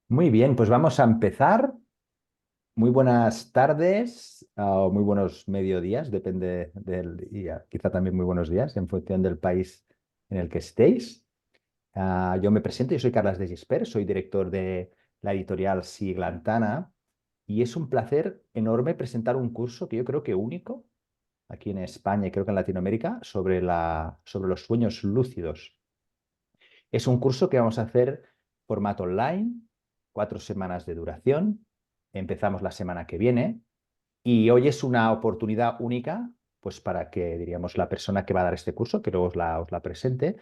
Muy bien, pues vamos a empezar. Muy buenas tardes o muy buenos mediodías, depende del día, quizá también muy buenos días en función del país en el que estéis. Yo me presento, yo soy Carlas de Gispert, soy director de la editorial Siglantana y es un placer enorme presentar un curso que yo creo que único aquí en España y creo que en Latinoamérica sobre los sueños lúcidos. Es un curso que vamos a hacer formato online, 4 semanas de duración. Empezamos la semana que viene y hoy es una oportunidad única, pues para que, diríamos, la persona que va a dar este curso, que luego os la presente,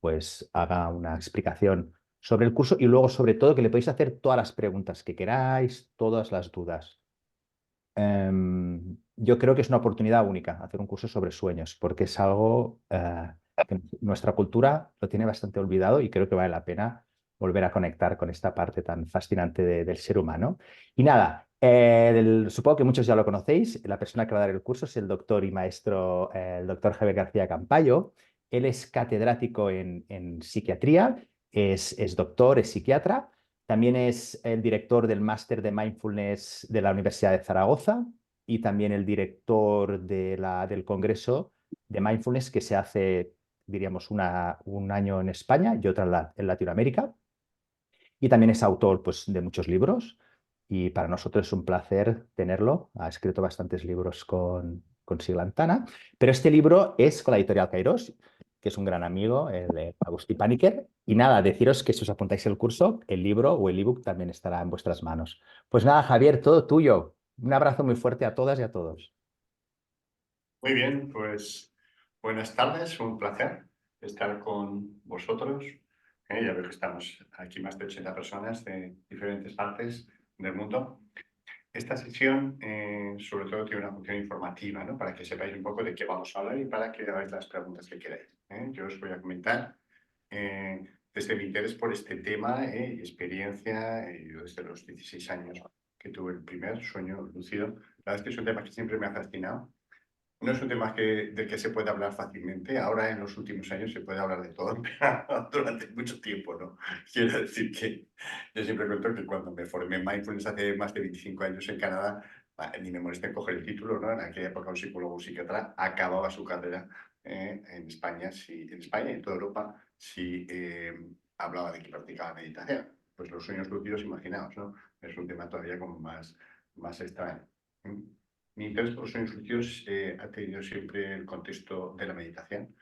pues haga una explicación sobre el curso y luego, sobre todo, que le podéis hacer todas las preguntas que queráis, todas las dudas. Yo creo que es una oportunidad única hacer un curso sobre sueños, porque es algo que nuestra cultura lo tiene bastante olvidado y creo que vale la pena volver a conectar con esta parte tan fascinante del ser humano. Y nada, supongo que muchos ya lo conocéis. La persona que va a dar el curso es el doctor y maestro, el doctor Javier García Campayo. Él es catedrático en psiquiatría, es doctor, es psiquiatra. También es el director del máster de Mindfulness de la Universidad de Zaragoza y también el director del Congreso de Mindfulness que se hace, diríamos, un año en España y otra en Latinoamérica. Y también es autor, pues, de muchos libros y para nosotros es un placer tenerlo. Ha escrito bastantes libros con Siglantana, pero este libro es con la editorial Kairos, que es un gran amigo, el de Agustí Paniker. Y nada, deciros que si os apuntáis el curso, el libro o el ebook también estará en vuestras manos. Pues nada, Javier, todo tuyo. Un abrazo muy fuerte a todas y a todos. Muy bien, pues buenas tardes, un placer estar con vosotros. Ya veo que estamos aquí más de 80 personas de diferentes partes del mundo. Esta sesión, sobre todo, tiene una función informativa, ¿no? Para que sepáis un poco de qué vamos a hablar y para que hagáis las preguntas que queráis. Yo os voy a comentar eh, desde mi interés por este tema y experiencia, yo desde los 16 años que tuve el primer sueño lúcido. La verdad es que es un tema que siempre me ha fascinado. No es un tema del que se puede hablar fácilmente. Ahora, en los últimos años, se puede hablar de todo, pero durante mucho tiempo, ¿no? Quiero decir que yo siempre cuento que cuando me formé en Mindfulness hace más de 25 años en Canadá, ni me molesté en coger el título, ¿no? En aquella época un psicólogo o psiquiatra acababa su carrera en España, en España y en toda Europa, si hablaba de que practicaba meditación. Pues los sueños lúcidos, imaginaos, ¿no? Es un tema todavía como más extraño. Mi interés por los sueños lúcidos ha tenido siempre el contexto de la meditación.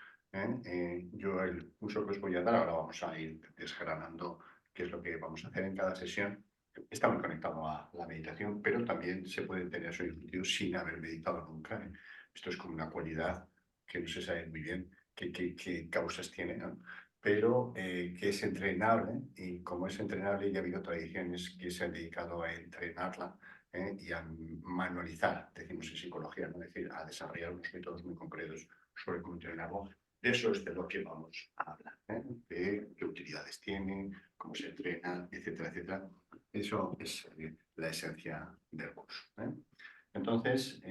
Yo el curso que os voy a dar, ahora vamos a ir desgranando qué es lo que vamos a hacer en cada sesión. Está muy conectado a la meditación, pero también se pueden tener sueños lúcidos sin haber meditado nunca. Esto es como una cualidad que no se sabe muy bien qué causas tiene, ¿no? Pero que es entrenable y como es entrenable ya ha habido tradiciones que se han dedicado a entrenarla y a manualizar, decimos en psicología, ¿no? Es decir, a desarrollar unos métodos muy concretos sobre cómo entrenarlo. De eso es de lo que vamos a hablar, de qué utilidades tiene, cómo se entrena, etcétera, etcétera. Eso es la esencia del curso. Entonces,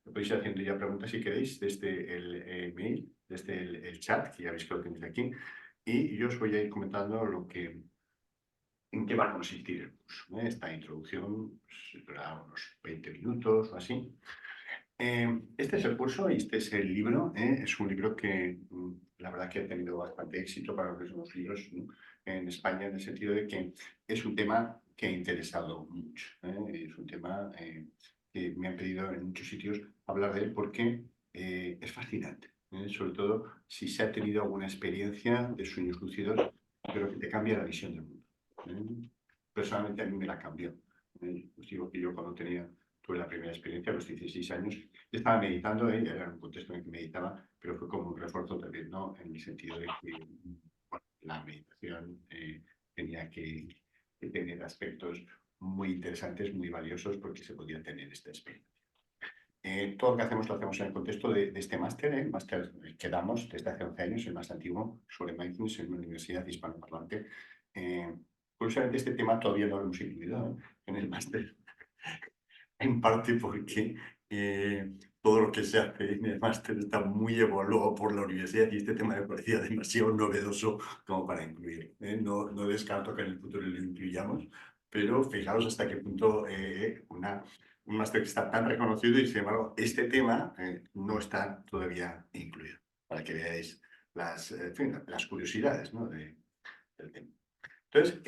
podéis ir haciendo ya preguntas si queréis desde el mail, desde el chat, que ya veis que lo tenéis aquí, y yo os voy a ir comentando en qué va a consistir el curso. Esta introducción pues, durará unos 20 minutos o así. Este es el curso y este es el libro. Es un libro que la verdad que ha tenido bastante éxito para lo que son los libros, ¿no? En España, en el sentido de que es un tema que ha interesado mucho. Es un tema que me han pedido en muchos sitios hablar de él porque es fascinante. Sobre todo si se ha tenido alguna experiencia de sueños lúcidos, pero que te cambia la visión del mundo. Personalmente a mí me la cambió. Os digo que yo cuando tuve la primera experiencia a los 16 años, yo estaba meditando, era un contexto en el que meditaba, pero fue como un refuerzo también, ¿no? En el sentido de que bueno, la meditación tenía que tener aspectos muy interesantes, muy valiosos, porque se podía tener esta experiencia. Todo lo que hacemos lo hacemos en el contexto de este máster, el máster que damos desde hace 11 años, el más antiguo, sobre mindfulness en una universidad hispanoparlante. Eh, Curiosamente, este tema todavía no lo hemos incluido en el máster, en parte porque todo lo que se hace en el máster está muy evaluado por la universidad y este tema me parecía demasiado novedoso como para incluir. No descarto que en el futuro lo incluyamos, pero fijaos hasta qué punto un máster que está tan reconocido y sin embargo este tema no está todavía incluido, para que veáis en fin, las curiosidades, ¿no? Del tema. Entonces,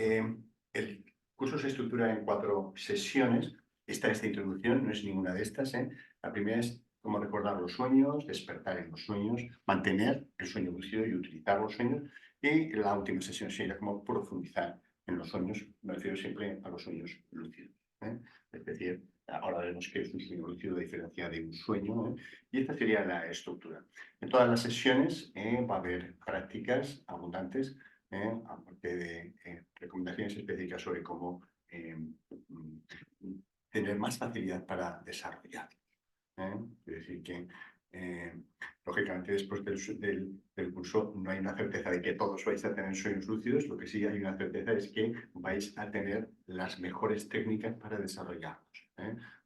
el curso se estructura en 4 sesiones. Esta introducción no es ninguna de estas. La primera es cómo recordar los sueños, despertar en los sueños, mantener el sueño lúcido y utilizar los sueños. Y la última sesión sería cómo profundizar en los sueños. Me refiero siempre a los sueños lúcidos. Es decir, ahora veremos qué es un sueño lúcido a diferencia de un sueño. Y esta sería la estructura. En todas las sesiones va a haber prácticas abundantes, aparte de recomendaciones específicas sobre cómo tener más facilidad para desarrollar. Es decir, que lógicamente después del curso no hay una certeza de que todos vais a tener sueños lúcidos, lo que sí hay una certeza es que vais a tener las mejores técnicas para desarrollarlos.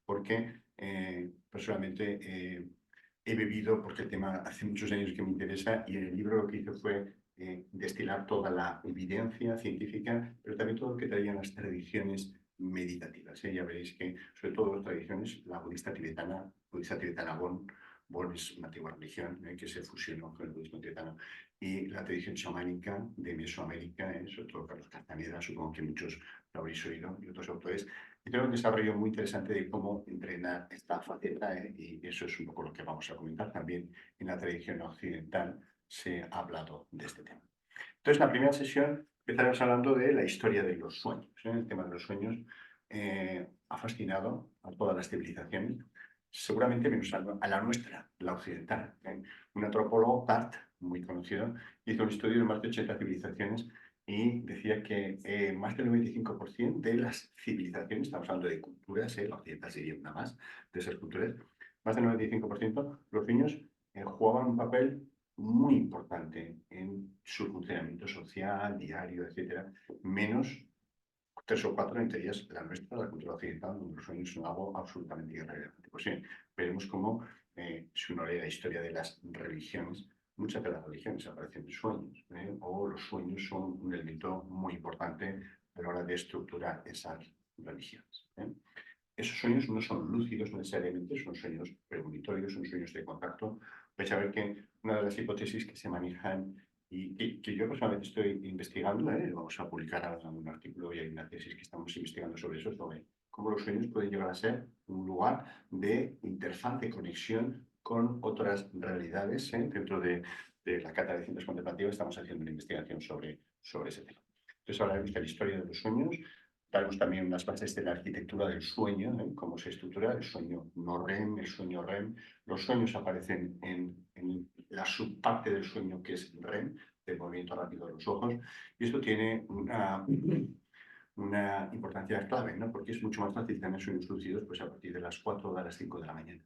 Porque personalmente he bebido, porque el tema hace muchos años que me interesa, y en el libro lo que hice fue destilar toda la evidencia científica, pero también todo lo que traían las tradiciones meditativas. Ya veréis que, sobre todo las tradiciones, la budista tibetana Bon es una antigua religión que se fusionó con el budismo tibetano, y la tradición chamánica de Mesoamérica, sobre todo Carlos Castaneda, supongo que muchos lo habréis oído, y otros autores, y tengo un desarrollo muy interesante de cómo entrenar esta faceta, y eso es un poco lo que vamos a comentar. También en la tradición occidental se ha hablado de este tema. Entonces, en la primera sesión empezaremos hablando de la historia de los sueños. El tema de los sueños ha fascinado a todas las civilizaciones, seguramente menos a la nuestra, la occidental. Un antropólogo, Tart, muy conocido, hizo un estudio de más de 80 civilizaciones y decía que más del 95% de las civilizaciones, estamos hablando de culturas, la occidental sería una más de esas culturas, más del 95%, los niños jugaban un papel muy importante en su funcionamiento social, diario, etcétera, menos 3 o 4, entre ellas la nuestra, la cultura occidental, donde los sueños son algo absolutamente irrelevante. Pues bien, veremos cómo, si uno lee la historia de las religiones, muchas de las religiones aparecen en sueños, o los sueños son un elemento muy importante a la hora de estructurar esas religiones. Esos sueños no son lúcidos necesariamente, son sueños premonitorios, son sueños de contacto. Vais a ver que una de las hipótesis que se manejan y que yo personalmente estoy investigando, vamos a publicar ahora un artículo y hay una tesis que estamos investigando sobre eso, sobre cómo los sueños pueden llegar a ser un lugar de interfaz, de conexión con otras realidades. Dentro de la Cátedra de Ciencias Contemplativas estamos haciendo una investigación sobre ese tema. Entonces hablaremos de la historia de los sueños. Daremos también unas bases de la arquitectura del sueño, cómo se estructura el sueño no REM, el sueño REM. Los sueños aparecen en la subparte del sueño que es REM, del movimiento rápido de los ojos, y esto tiene una importancia clave, ¿no? Porque es mucho más fácil tener sueños lúcidos pues, a partir de las 4 o de las 5 de la mañana,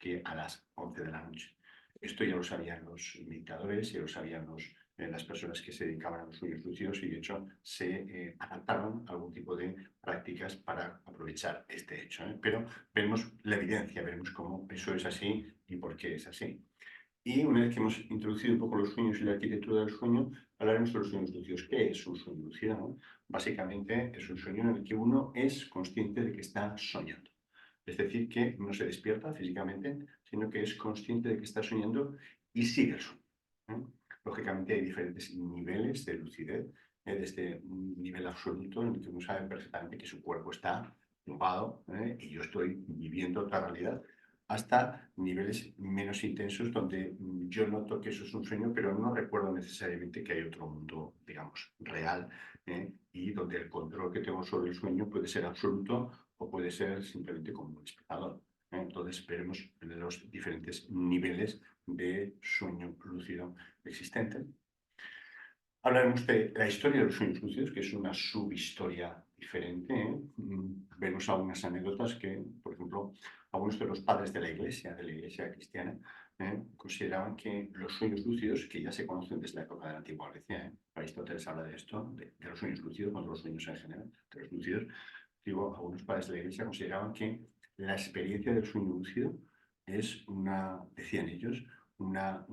que a las 11 de la noche. Esto ya lo sabían los meditadores, ya lo sabían las personas que se dedicaban a los sueños lúcidos y de hecho se adaptaron a algún tipo de prácticas para aprovechar este hecho. Pero veremos la evidencia, veremos cómo eso es así y por qué es así. Y una vez que hemos introducido un poco los sueños y la arquitectura del sueño, hablaremos de los sueños lúcidos. ¿Qué es un sueño lúcido? Básicamente es un sueño en el que uno es consciente de que está soñando. Es decir, que no se despierta físicamente, sino que es consciente de que está soñando y sigue el sueño. Lógicamente hay diferentes niveles de lucidez, desde un nivel absoluto en el que uno sabe perfectamente que su cuerpo está tumbado y yo estoy viviendo otra realidad, hasta niveles menos intensos donde yo noto que eso es un sueño, pero no recuerdo necesariamente que hay otro mundo, digamos, real, y donde el control que tengo sobre el sueño puede ser absoluto o puede ser simplemente como un espectador. Entonces veremos los diferentes niveles de sueño lúcido existentes. Hablaremos de la historia de los sueños lúcidos, que es una subhistoria diferente. Vemos algunas anécdotas que, por ejemplo, algunos de los padres de la iglesia cristiana, consideraban que los sueños lúcidos, que ya se conocen desde la época de la antigua Grecia, Aristóteles habla de esto, de los sueños lúcidos, no de los sueños en general, de los lúcidos, digo, algunos padres de la iglesia consideraban que la experiencia del sueño lúcido es una, decían ellos, una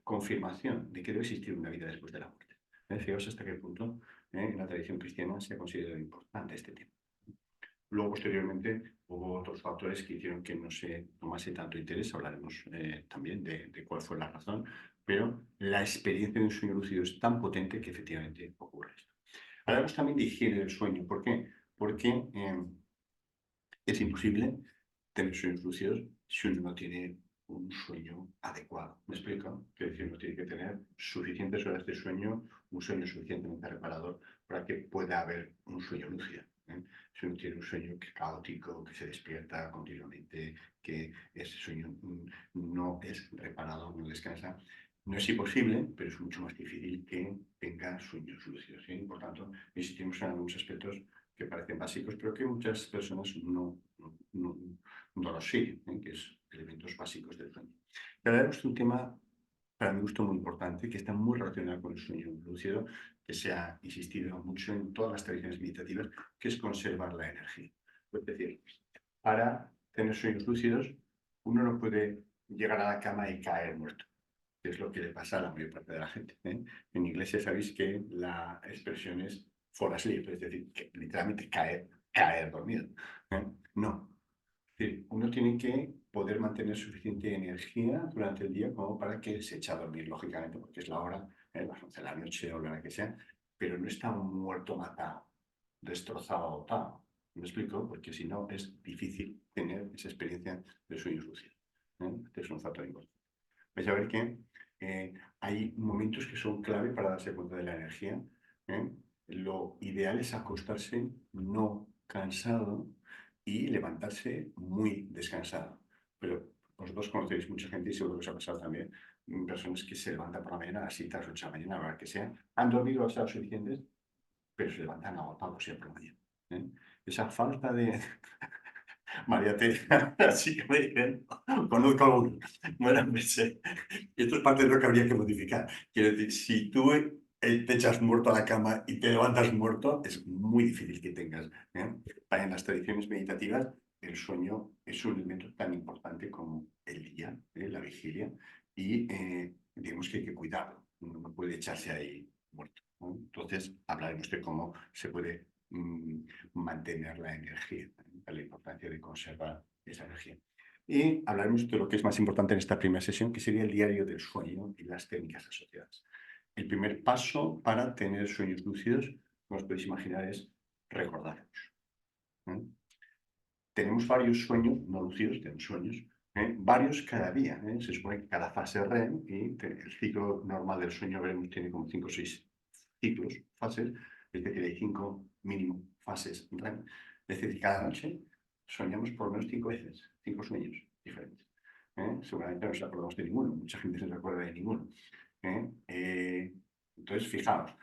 confirmación de que debe existir una vida después de la muerte. Fijaos hasta qué punto en la tradición cristiana se ha considerado importante este tema. Luego, posteriormente, hubo otros factores que hicieron que no se tomase tanto interés. Hablaremos también de cuál fue la razón, pero la experiencia de un sueño lúcido es tan potente que efectivamente ocurre esto. Hablamos también de higiene del sueño. ¿Por qué? Porque es imposible tener sueños lúcidos si uno no tiene un sueño adecuado. ¿Me explico? Es decir, uno tiene que tener suficientes horas de sueño, un sueño suficientemente reparador para que pueda haber un sueño lúcido. Si uno tiene un sueño caótico, que se despierta continuamente, que ese sueño no es reparado, no descansa, no es imposible, pero es mucho más difícil que tenga sueños lúcidos. ¿Sí? Por tanto, insistimos en algunos aspectos que parecen básicos, pero que muchas personas no lo siguen, que es elementos básicos del sueño. Y ahora es un tema, para mi gusto, muy importante, que está muy relacionado con el sueño lúcido, que se ha insistido mucho en todas las tradiciones meditativas, que es conservar la energía. Es decir, para tener sueños lúcidos, uno no puede llegar a la cama y caer muerto, que es lo que le pasa a la mayor parte de la gente. En inglés ya sabéis que la expresión es fall asleep, es decir, que literalmente caer dormido. No. Es decir, uno tiene que poder mantener suficiente energía durante el día como para que se eche a dormir, lógicamente, porque es la hora, las 11 de la noche o la hora que sea, pero no está muerto, matado, destrozado, agotado. ¿Me explico? Porque si no, es difícil tener esa experiencia de sueños lúcidos. Este es un factor importante. Vais a ver que hay momentos que son clave para darse cuenta de la energía. ¿eh? Lo ideal es acostarse no cansado y levantarse muy descansado. Pero vosotros conocéis mucha gente y seguro que os ha pasado también, personas que se levantan por la mañana a las 7, a las 8 de la mañana, a la hora que sea, han dormido las horas suficientes, pero se levantan agotados siempre por la mañana. Esa falta de, María Teresa, así que me dicen, conozco a uno. Bueno, me sé. Esto es parte de lo que habría que modificar. Quiero decir, si tú te echas muerto a la cama y te levantas muerto, es muy difícil que tengas. En las tradiciones meditativas, el sueño es un elemento tan importante como el día, la vigilia, y digamos que hay que cuidarlo. Uno no puede echarse ahí muerto. Entonces, hablaremos de cómo se puede mantener la energía, la importancia de conservar esa energía. Y hablaremos de lo que es más importante en esta primera sesión, que sería el diario del sueño y las técnicas asociadas. El primer paso para tener sueños lúcidos, como os podéis imaginar, es recordarlos. Tenemos varios sueños, no lúcidos, tenemos sueños, varios cada día. Se supone que cada fase REM, y el ciclo normal del sueño REM tiene como 5 o 6 ciclos, fases, es decir, hay 5 mínimo fases REM. Es decir, cada noche soñamos por lo menos 5 veces, 5 sueños diferentes. Seguramente no nos acordamos de ninguno, mucha gente se recuerda de ninguno. Entonces, fijaos,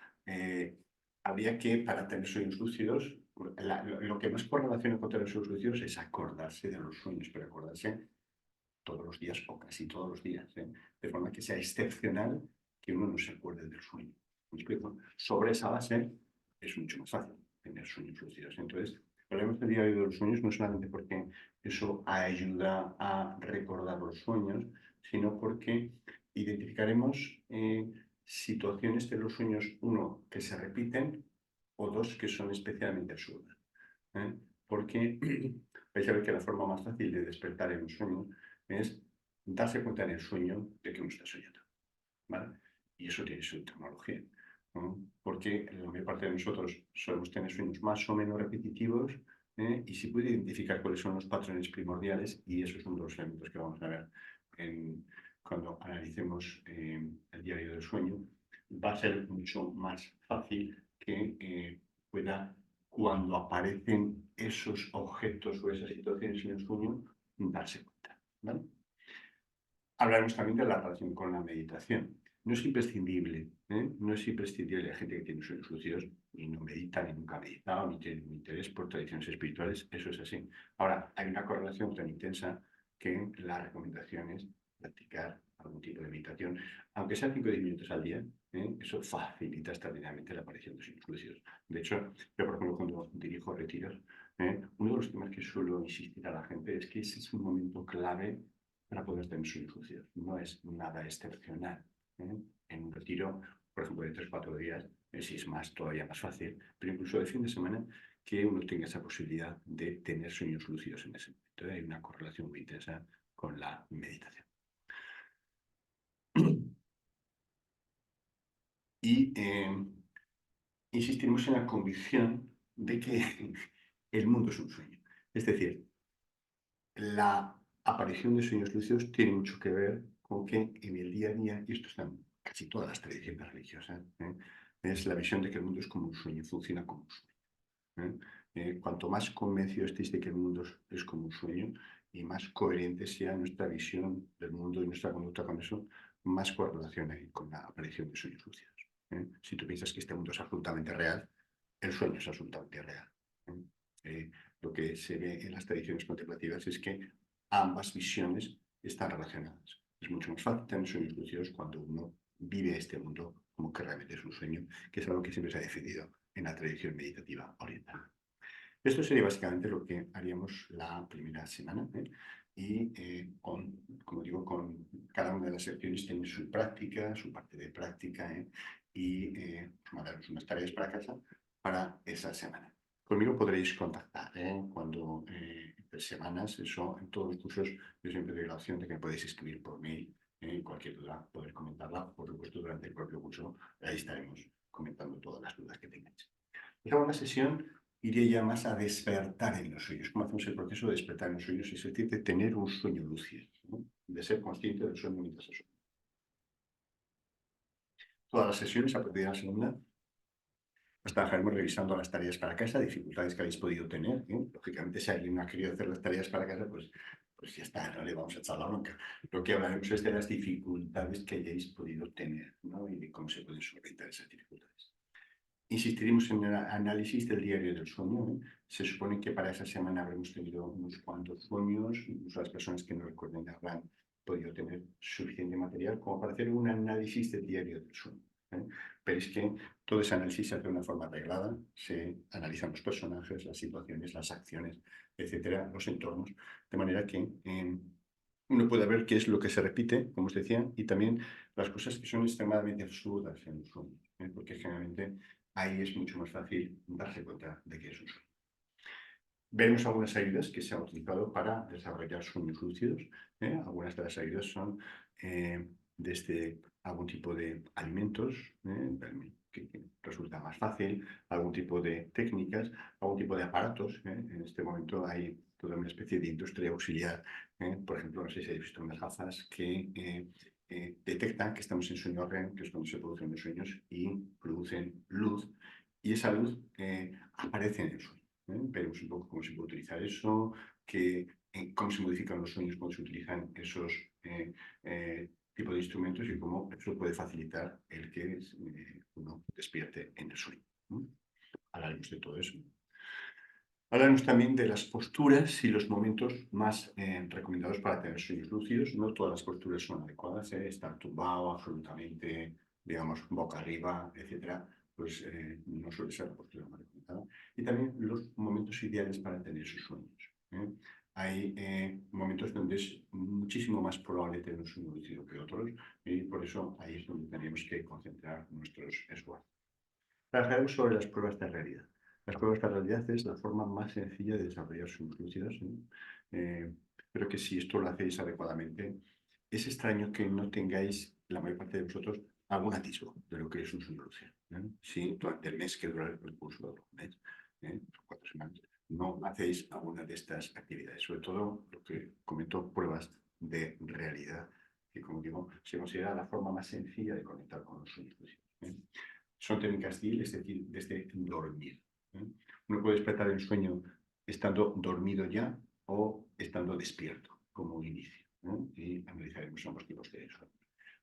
habría que, para tener sueños lúcidos, lo que más correlaciona con tener sueños lúcidos es acordarse de los sueños, pero acordarse todos los días o casi todos los días, de forma que sea excepcional que uno no se acuerde del sueño. ¿Me explico? Sobre esa base es mucho más fácil tener sueños lúcidos. Entonces, hablemos del diario de los sueños no solamente porque eso ayuda a recordar los sueños, sino porque identificaremos situaciones de los sueños, uno, que se repiten o dos, que son especialmente absurdas. Porque vais a ver que la forma más fácil de despertar en un sueño es darse cuenta en el sueño de que uno está soñando. ¿Vale? Y eso tiene su tecnología. Porque la mayor parte de nosotros solemos tener sueños más o menos repetitivos y se puede identificar cuáles son los patrones primordiales y eso es uno de los elementos que vamos a ver cuando analicemos el diario del sueño. Va a ser mucho más fácil que pueda, cuando aparecen esos objetos o esas situaciones en el sueño, darse cuenta. ¿Vale? Hablaremos también de la relación con la meditación. No es imprescindible, no es imprescindible. Hay gente que tiene sueños lúcidos y no medita, ni nunca ha meditado, ni tiene un interés por tradiciones espirituales. Eso es así. Ahora, hay una correlación tan intensa que la recomendación es practicar algún tipo de meditación, aunque sea 5 o 10 minutos al día. Eso facilita extraordinariamente la aparición de sueños lúcidos. De hecho, yo, por ejemplo, cuando dirijo retiros, uno de los temas que suelo insistir a la gente es que ese es un momento clave para poder tener sueños lúcidos. No es nada excepcional. En un retiro, por ejemplo, de 3 o 4 días, si es más, todavía más fácil, pero incluso de fin de semana, que uno tenga esa posibilidad de tener sueños lúcidos en ese momento. Hay una correlación muy intensa con la meditación. Y insistimos en la convicción de que el mundo es un sueño. Es decir, la aparición de sueños lúcidos tiene mucho que ver con que en el día a día, y esto está en casi todas las tradiciones religiosas, es la visión de que el mundo es como un sueño, funciona como un sueño. Cuanto más convencidos estéis de que el mundo es como un sueño y más coherente sea nuestra visión del mundo y nuestra conducta con eso, más correlación hay con la aparición de sueños lúcidos. Si tú piensas que este mundo es absolutamente real, el sueño es absolutamente real. Lo que se ve en las tradiciones contemplativas es que ambas visiones están relacionadas. Es mucho más fácil tener sueños lúcidos cuando uno vive este mundo como que realmente es un sueño, que es algo que siempre se ha defendido en la tradición meditativa oriental. Esto sería básicamente lo que haríamos la primera semana. Y como digo, con cada una de las secciones tiene su práctica, su parte de práctica, y mandarnos unas tareas para casa para esa semana. Conmigo podréis contactar cuando entre semanas, eso en todos los cursos, yo siempre doy la opción de que me podéis escribir por mail, cualquier duda, poder comentarla, por supuesto, durante el propio curso. Ahí estaremos comentando todas las dudas que tengáis. La segunda sesión iría ya más a despertar en los sueños. ¿Cómo hacemos el proceso de despertar en los sueños? Es decir, de tener un sueño lúcido, ¿no? De ser consciente del sueño mientras se sueña. Todas las sesiones, a partir de la segunda, pues trabajaremos revisando las tareas para casa, dificultades que habéis podido tener. Lógicamente, si alguien no ha querido hacer las tareas para casa, pues ya está, no le vamos a echar la bronca. Lo que hablaremos es de las dificultades que hayáis podido tener, ¿no? Y de cómo se pueden solventar esas dificultades. Insistiremos en el análisis del diario del sueño. Se supone que para esa semana habremos tenido unos cuantos sueños, incluso las personas que no recuerden habrán podido tener suficiente material como para hacer un análisis del diario del sueño. Pero es que todo ese análisis se hace de una forma arreglada, se analizan los personajes, las situaciones, las acciones, etcétera, los entornos, de manera que uno puede ver qué es lo que se repite, como os decía, y también las cosas que son extremadamente absurdas en los sueños, porque generalmente ahí es mucho más fácil darse cuenta de que es un sueño. Vemos algunas ayudas que se han utilizado para desarrollar sueños lúcidos. Algunas de las ayudas son desde algún tipo de alimentos, que resulta más fácil, algún tipo de técnicas, algún tipo de aparatos. En este momento hay toda una especie de industria auxiliar. Por ejemplo, no sé si habéis visto unas gafas que detectan que estamos en sueño REM, que es cuando se producen los sueños, y producen luz, y esa luz aparece en el sueño. Veremos un poco cómo se puede utilizar eso, cómo se modifican los sueños cuando se utilizan esos tipos de instrumentos y cómo eso puede facilitar el que uno despierte en el sueño. Hablaremos de todo eso. Hablaremos también de las posturas y los momentos más recomendados para tener sueños lúcidos. No todas las posturas son adecuadas, estar tumbado absolutamente, digamos, boca arriba, etcétera, pues no suele ser la postura más recomendada. Y también los momentos ideales para tener sus sueños. Hay momentos donde es muchísimo más probable tener un sueño lúcido que otros, y por eso ahí es donde tenemos que concentrar nuestros esfuerzos. Trabajaremos sobre las pruebas de realidad. Las pruebas de realidad es la forma más sencilla de desarrollar sueños lúcidos. Creo que si esto lo hacéis adecuadamente, es extraño que no tengáis, la mayor parte de vosotros, algún atisbo de lo que es un sueño lúcido. Si durante el mes que dura el curso de un mes, 4 semanas, no hacéis alguna de estas actividades. Sobre todo lo que comento, pruebas de realidad, que como digo, se considera la forma más sencilla de conectar con los sueños lúcidos. Son técnicas DIL, es decir, desde dormir. Uno puede despertar el sueño estando dormido ya o estando despierto, como inicio. Y analizaremos ambos tipos de sueños.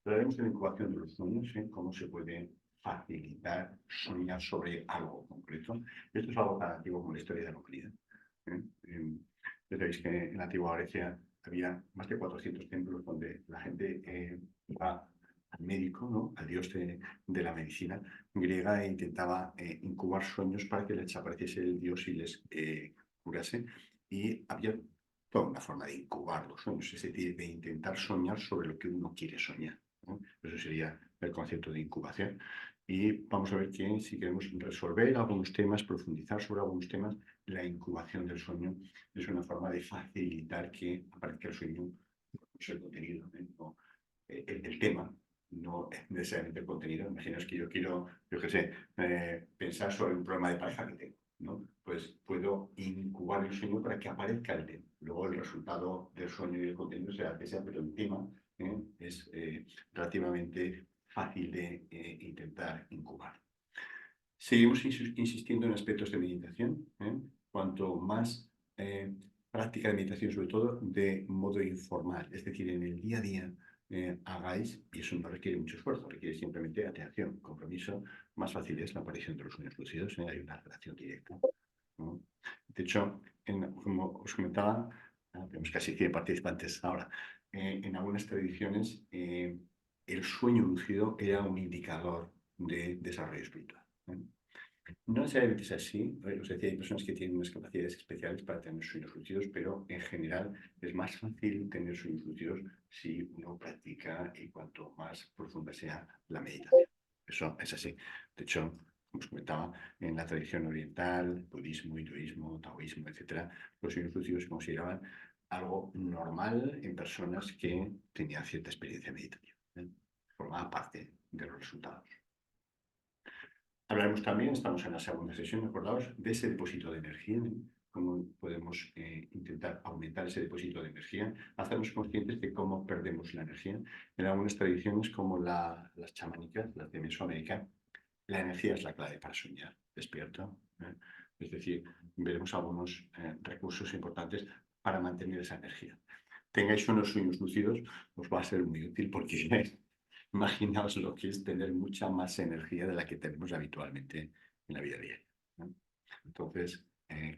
Hablaremos de la incubación de los sueños, cómo se puede facilitar soñar sobre algo concreto. Esto es algo tan antiguo como la historia de la humanidad. Ya sabéis que en la antigua Grecia había más de 400 templos donde la gente iba al médico, ¿no? Al dios de la medicina griega, e intentaba incubar sueños para que les desapareciese el dios y les curase. Y había toda una forma de incubar los sueños, es decir, de intentar soñar sobre lo que uno quiere soñar, ¿no? Eso sería el concepto de incubación. Y vamos a ver que si queremos resolver algunos temas, profundizar sobre algunos temas, la incubación del sueño es una forma de facilitar que aparezca el sueño, no es el contenido, no, el tema, no es necesariamente el contenido. Imaginaos que yo quiero, yo qué sé, pensar sobre un problema de pareja que tengo, ¿no? Pues puedo incubar el sueño para que aparezca el tema. Luego el resultado del sueño y del contenido será que sea, pero el tema es relativamente fácil de intentar incubar. Seguimos insistiendo en aspectos de meditación. Cuanto más práctica de meditación, sobre todo de modo informal, es decir, en el día a día, hagáis, y eso no requiere mucho esfuerzo, requiere simplemente atención, compromiso, más fácil es la aparición de los sueños lúcidos, hay una relación directa, ¿no? De hecho, como os comentaba, tenemos casi 100 participantes ahora, en algunas tradiciones el sueño lúcido era un indicador de desarrollo espiritual. No necesariamente es así, os decía, hay personas que tienen unas capacidades especiales para tener sueños lúcidos, pero en general es más fácil tener sueños lúcidos si uno practica y cuanto más profunda sea la meditación. Eso es así. De hecho, como os comentaba, en la tradición oriental, budismo, hinduismo, taoísmo, etc., los sueños lúcidos se consideraban algo normal en personas que tenían cierta experiencia meditativa. Formaba parte de los resultados. Hablaremos también, estamos en la segunda sesión, acordaos, de ese depósito de energía, cómo podemos intentar aumentar ese depósito de energía, hacernos conscientes de cómo perdemos la energía. En algunas tradiciones, como las chamánicas, las de Mesoamérica, la energía es la clave para soñar despierto. Es decir, veremos algunos recursos importantes para mantener esa energía. Tengáis unos sueños lúcidos, os va a ser muy útil porque imaginaos lo que es tener mucha más energía de la que tenemos habitualmente en la vida diaria, ¿no? Entonces,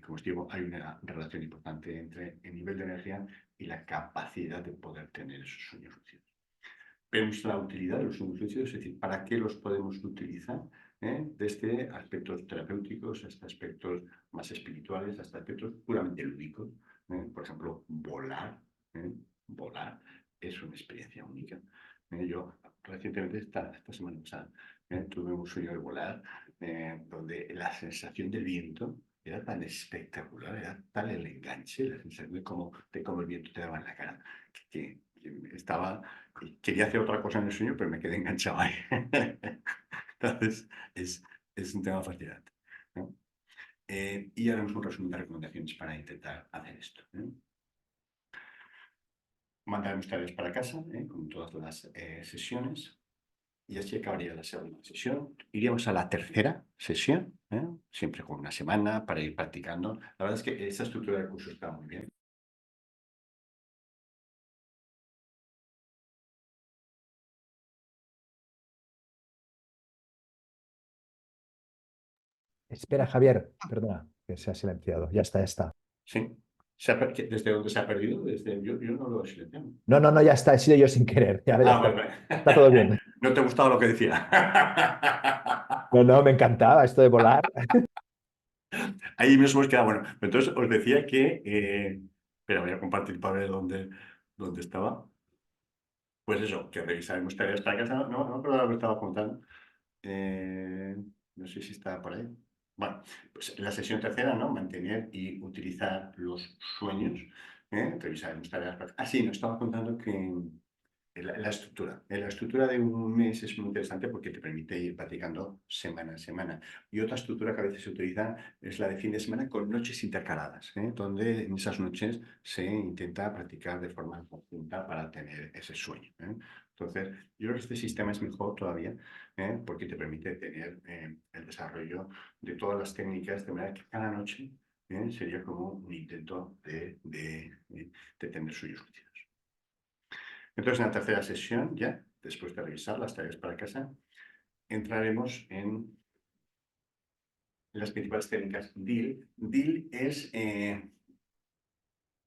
como os digo, hay una relación importante entre el nivel de energía y la capacidad de poder tener esos sueños lúcidos. Vemos la utilidad de los sueños lúcidos, es decir, para qué los podemos utilizar, desde aspectos terapéuticos hasta aspectos más espirituales, hasta aspectos puramente lúdicos. Por ejemplo, volar. Volar es una experiencia única. Yo recientemente, esta semana pasada, tuve un sueño de volar donde la sensación del viento era tan espectacular, era tal el enganche, la sensación de cómo el viento te daba en la cara, que estaba, quería hacer otra cosa en el sueño, pero me quedé enganchado ahí. Entonces, es un tema fascinante, ¿no? Y haremos un resumen de recomendaciones para intentar hacer esto. Mandaremos tareas para casa, con todas las sesiones, y así acabaría la segunda sesión. Iríamos a la tercera sesión, siempre con una semana para ir practicando. La verdad es que esa estructura del curso está muy bien. Espera, Javier, perdona, que se ha silenciado. Ya está, ya está. Sí. ¿Desde dónde se ha perdido? Yo no lo he silenciado. No, no, no, ya está, he sido yo sin querer. Ya, ya está. Vale. Está todo bien. ¿No te gustaba lo que decía? No, no, me encantaba esto de volar. Ahí nos hemos quedado. Bueno, entonces os decía que... espera, voy a compartir para ver dónde estaba. Pues eso, que revisaremos tareas para casa. No me acuerdo lo que estaba contando. No sé si está por ahí. Bueno, pues la sesión tercera, ¿no? Mantener y utilizar los sueños. Revisaremos tareas para... Ah, sí, nos estaba contando que la estructura. La estructura de un mes es muy interesante porque te permite ir practicando semana a semana. Y otra estructura que a veces se utiliza es la de fin de semana con noches intercaladas, donde en esas noches se intenta practicar de forma conjunta para tener ese sueño. Entonces, yo creo que este sistema es mejor todavía porque te permite tener el desarrollo de todas las técnicas de manera que cada noche sería como un intento de tener sueños lúcidos. Entonces, en la tercera sesión, ya, después de revisar las tareas para casa, entraremos en las principales técnicas DIL. DIL es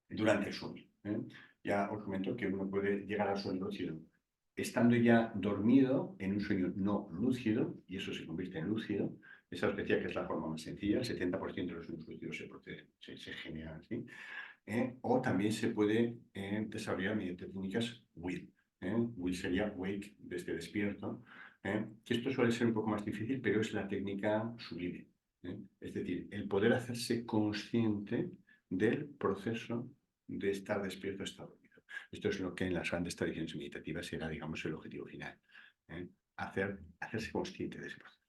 durante el sueño. ya os comento que uno puede llegar al sueño lúcido estando ya dormido en un sueño no lúcido, y eso se convierte en lúcido. Esa os decía que es la forma más sencilla, el 70% de los sueños lúcidos se generan así. O también se puede desarrollar mediante técnicas WID. WID sería Wake, desde despierto, que esto suele ser un poco más difícil, pero es la técnica sublime. Es decir, el poder hacerse consciente del proceso de estar despierto, estar dormido. Esto es lo que en las grandes tradiciones meditativas era, digamos, el objetivo final. ¿eh? Hacerse consciente de ese proceso.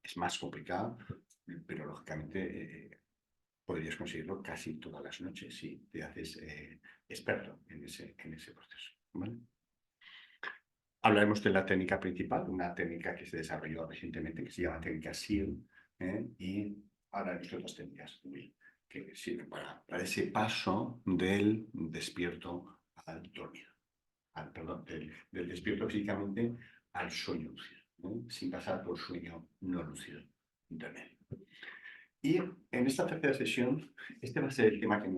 Es más complicado, pero lógicamente podrías conseguirlo casi todas las noches si te haces experto en ese proceso. ¿Vale? Hablaremos de la técnica principal, una técnica que se desarrolló recientemente, que se llama técnica SEAL, y hablaremos de otras técnicas que sirven para ese paso del despierto al dormido. Perdón, del despierto físicamente al sueño lúcido, sin pasar por sueño no lúcido intermedio. Y en esta tercera sesión, este va a ser el tema que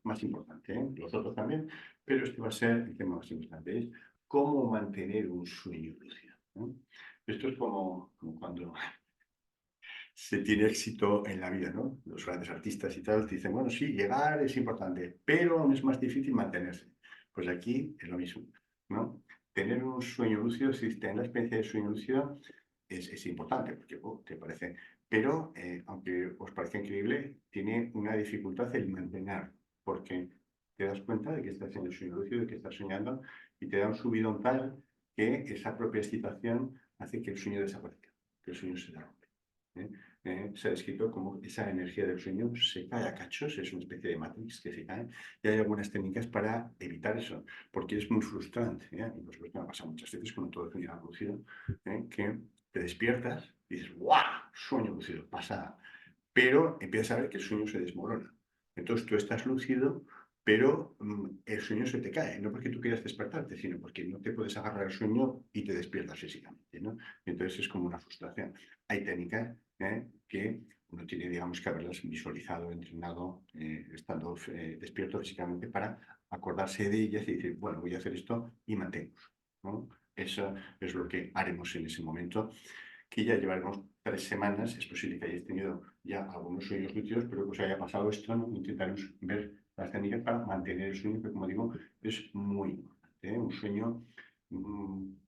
más importante, los otros también, pero este va a ser el tema más importante, es cómo mantener un sueño lúcido. Esto es como cuando se tiene éxito en la vida, ¿no? Los grandes artistas y tal te dicen, bueno, sí, llegar es importante, pero aún es más difícil mantenerse. Pues aquí es lo mismo, ¿no? Tener un sueño lúcido, si tener la experiencia de sueño lúcido es importante, porque te parece, pero aunque os parezca increíble, tiene una dificultad el mantener, porque te das cuenta de que estás en el sueño lúcido, de que estás soñando, y te da un subidón tal que esa propia excitación hace que el sueño desaparezca, que el sueño se rompe. Se ha descrito como esa energía del sueño se cae a cachos, es una especie de matrix que se cae, y hay algunas técnicas para evitar eso, porque es muy frustrante, y por supuesto me ha pasado muchas veces con todo el sueño lúcido, que te despiertas y dices, ¡guau! Sueño lúcido, pasa, pero empiezas a ver que el sueño se desmorona. Entonces tú estás lúcido, pero el sueño se te cae, no porque tú quieras despertarte, sino porque no te puedes agarrar al sueño y te despiertas físicamente, ¿no? Entonces es como una frustración. Hay técnicas que uno tiene, digamos, que haberlas visualizado, entrenado, estando despierto físicamente para acordarse de ellas y decir, bueno, voy a hacer esto y mantenemos, ¿no? Eso es lo que haremos en ese momento, que ya llevaremos 3 semanas. Es posible que hayáis tenido ya algunos sueños lúcidos, pero que os haya pasado esto, ¿no? Intentaremos ver las técnicas para mantener el sueño, que como digo, es muy importante. Un sueño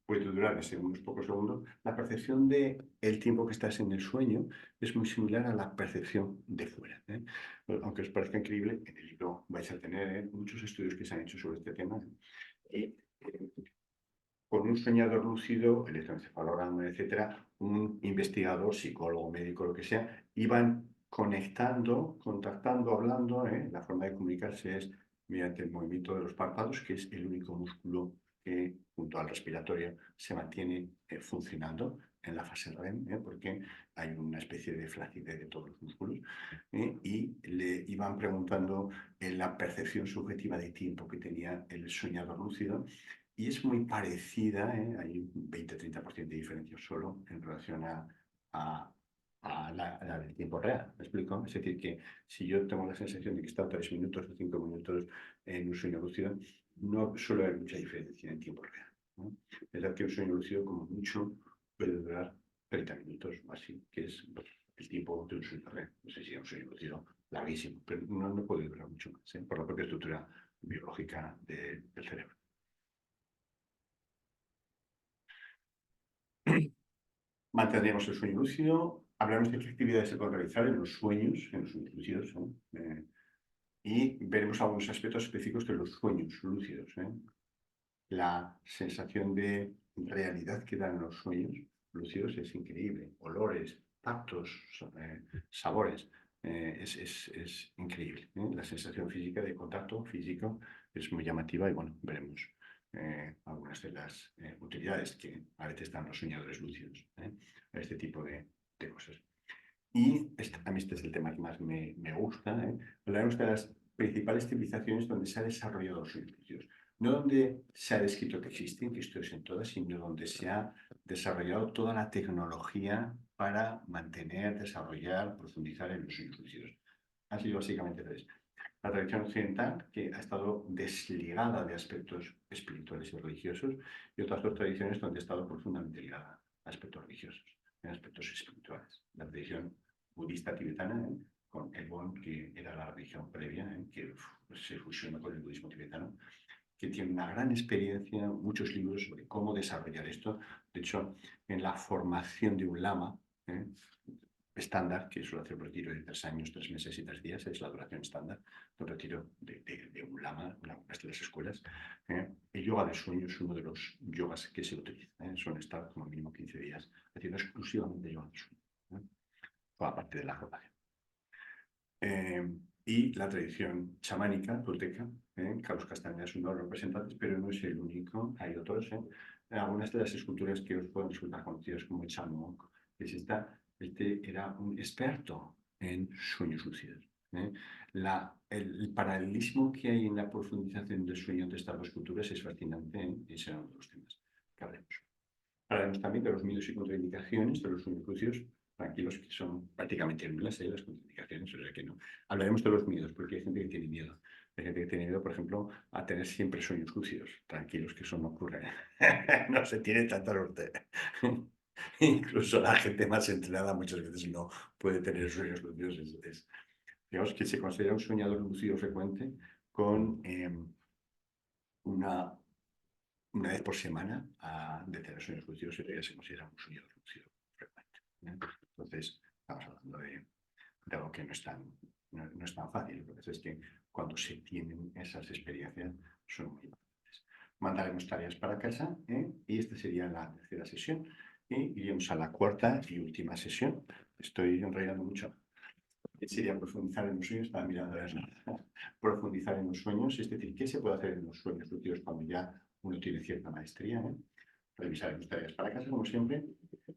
puede durar desde unos pocos segundos. La percepción del tiempo que estás en el sueño es muy similar a la percepción de fuera. Aunque os parezca increíble, en el libro vais a tener muchos estudios que se han hecho sobre este tema. Y con un soñador lúcido, electroencefalograma, etcétera, un investigador, psicólogo, médico, lo que sea, iban conectando, contactando, hablando. La forma de comunicarse es mediante el movimiento de los párpados, que es el único músculo que, junto al respiratorio, se mantiene funcionando en la fase REM, porque hay una especie de flacidez de todos los músculos, y le iban preguntando en la percepción subjetiva de tiempo que tenía el soñador lúcido. Y es muy parecida, hay un 20-30% de diferencia solo en relación a la del tiempo real. ¿Me explico? Es decir, que si yo tengo la sensación de que he estado 3 minutos o 5 minutos en un sueño lúcido, no suele haber mucha diferencia en tiempo real, ¿no? Es verdad que un sueño lúcido, como mucho, puede durar 30 minutos o así, que es el tiempo de un sueño real. No sé si es un sueño lúcido larguísimo, pero no puede durar mucho más, por la propia estructura biológica del cerebro. Mantendremos el sueño lúcido, hablaremos de qué actividades se pueden realizar en los sueños lúcidos, ¿no? Y veremos algunos aspectos específicos de los sueños lúcidos. La sensación de realidad que dan los sueños lúcidos es increíble. Olores, tactos, sabores, es increíble. La sensación física de contacto físico es muy llamativa y bueno, veremos algunas de las utilidades que a veces dan los soñadores lúcidos a este tipo de cosas. Y a mí este es el tema que más me gusta. Hablaremos de las principales civilizaciones donde se ha desarrollado los sueños lúcidos. No donde se ha descrito que existen, que esto es en todas, sino donde se ha desarrollado toda la tecnología para mantener, desarrollar, profundizar en los sueños lúcidos. Han sido básicamente tres. la tradición occidental, que ha estado desligada de aspectos espirituales y religiosos, y otras dos tradiciones donde ha estado profundamente ligada a aspectos religiosos, a aspectos espirituales. La tradición budista tibetana, con el Bon, que era la religión previa, que se fusionó con el budismo tibetano, que tiene una gran experiencia, muchos libros sobre cómo desarrollar esto. De hecho, en la formación de un lama estándar, que suele hacer un retiro de 3 años, 3 meses y 3 días, es la duración estándar de un retiro de un lama, una de las escuelas. El yoga del sueño es uno de los yogas que se utiliza. Suelen estar como mínimo 15 días haciendo exclusivamente yoga del sueño. Toda parte de la formación. Y la tradición chamánica tolteca, Carlos Castañeda es uno de los representantes, pero no es el único, hay otros. Algunas de las esculturas que os pueden resultar conocidas como el Chamonix, este era un experto en sueños lúcidos. El paralelismo que hay en la profundización del sueño de estas dos culturas es fascinante, y será uno de los temas que hablemos. Hablaremos también de los miedos y contraindicaciones de los sueños lúcidos, tranquilos, que son prácticamente nulas, las contraindicaciones, o sea que no. Hablaremos de los miedos, porque hay gente que tiene miedo. Hay gente que tiene miedo, por ejemplo, a tener siempre sueños lúcidos. Tranquilos, que eso no ocurre. No se tiene tanta suerte. Incluso la gente más entrenada muchas veces no puede tener sueños lúcidos. Digamos que se considera un soñador lúcido frecuente con una vez por semana de tener sueños lúcidos, y ya se considera un sueño lúcido frecuente. Entonces, estamos hablando de algo que no es tan fácil. Lo que pasa es que cuando se tienen esas experiencias son muy importantes. Mandaremos tareas para casa, y esta sería la tercera sesión. Y iríamos a la cuarta y última sesión. Estoy enrollando mucho. Sería profundizar en los sueños. Estaba mirando profundizar en los sueños, es decir, ¿qué se puede hacer en los sueños lúcidos cuando ya uno tiene cierta maestría? Revisaremos tareas para casa, como siempre.